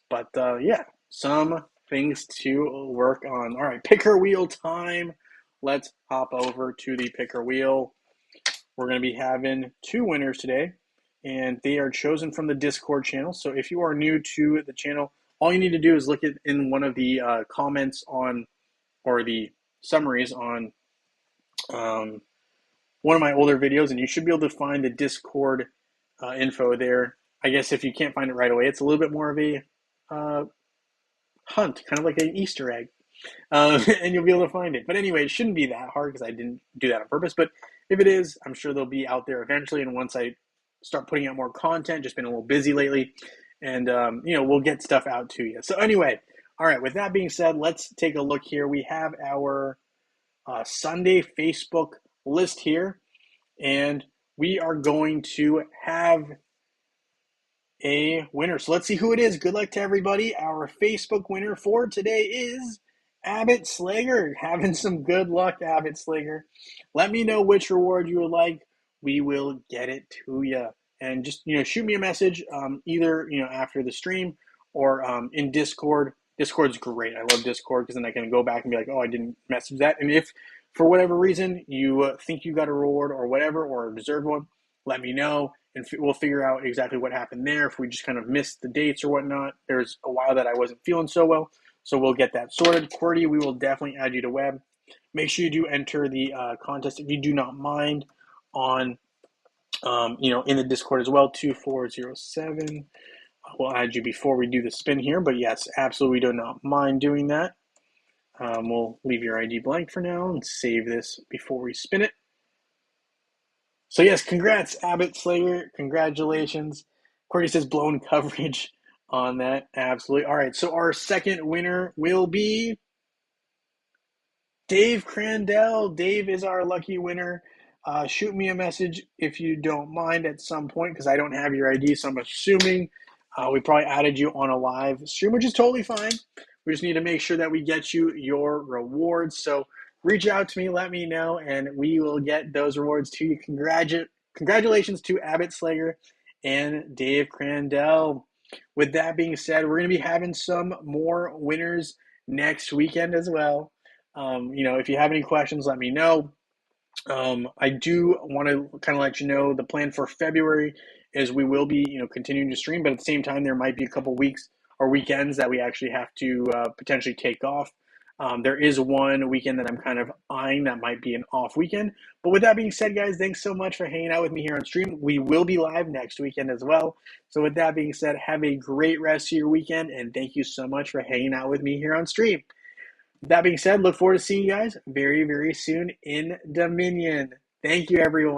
But yeah, some things to work on. All right, picker wheel time. Let's hop over to the picker wheel. We're going to be having 2 winners today, and they are chosen from the Discord channel. So if you are new to the channel, all you need to do is look at in one of the comments on, or the summaries on one of my older videos, and you should be able to find the Discord info there. I guess if you can't find it right away, it's a little bit more of a hunt, kind of like an Easter egg. And you'll be able to find it. But anyway, it shouldn't be that hard because I didn't do that on purpose. But if it is, I'm sure they'll be out there eventually. And once I start putting out more content, just been a little busy lately, and we'll get stuff out to you. So anyway, all right. With that being said, let's take a look here. We have our Sunday Facebook list here, and we are going to have a winner. So let's see who it is. Good luck to everybody. Our Facebook winner for today is Abbott Slager. Having some good luck, Abbott Slager. Let me know which reward you would like. We will get it to you. And just, shoot me a message either, after the stream or in Discord. Discord's great. I love Discord because then I can go back and be like, oh, I didn't message that. And if for whatever reason you think you got a reward or whatever, or deserve one, let me know. And we'll figure out exactly what happened there. If we just kind of missed the dates or whatnot, there's a while that I wasn't feeling so well, so we'll get that sorted. QWERTY, we will definitely add you to web. Make sure you do enter the contest if you do not mind on, in the Discord as well. 2407. We'll add you before we do the spin here, but yes, absolutely, we do not mind doing that. We'll leave your ID blank for now and save this before we spin it. So yes, congrats, Abbott Slager. Congratulations. QWERTY says blown coverage on that. Absolutely. All right, so our second winner will be Dave Crandell. Dave is our lucky winner. Shoot me a message if you don't mind at some point, because I don't have your ID, so I'm assuming we probably added you on a live stream, which is totally fine. We just need to make sure that we get you your rewards. So reach out to me, let me know, and we will get those rewards to you. Congratulations to Abbott Slager and Dave Crandell. With that being said, we're going to be having some more winners next weekend as well. If you have any questions, let me know. I do want to kind of let you know the plan for February is we will be, continuing to stream, but at the same time, there might be a couple weeks or weekends that we actually have to potentially take off. There is one weekend that I'm kind of eyeing that might be an off weekend. But with that being said, guys, thanks so much for hanging out with me here on stream. We will be live next weekend as well. So with that being said, have a great rest of your weekend, and thank you so much for hanging out with me here on stream. That being said, look forward to seeing you guys very, very soon in Dominion. Thank you, everyone.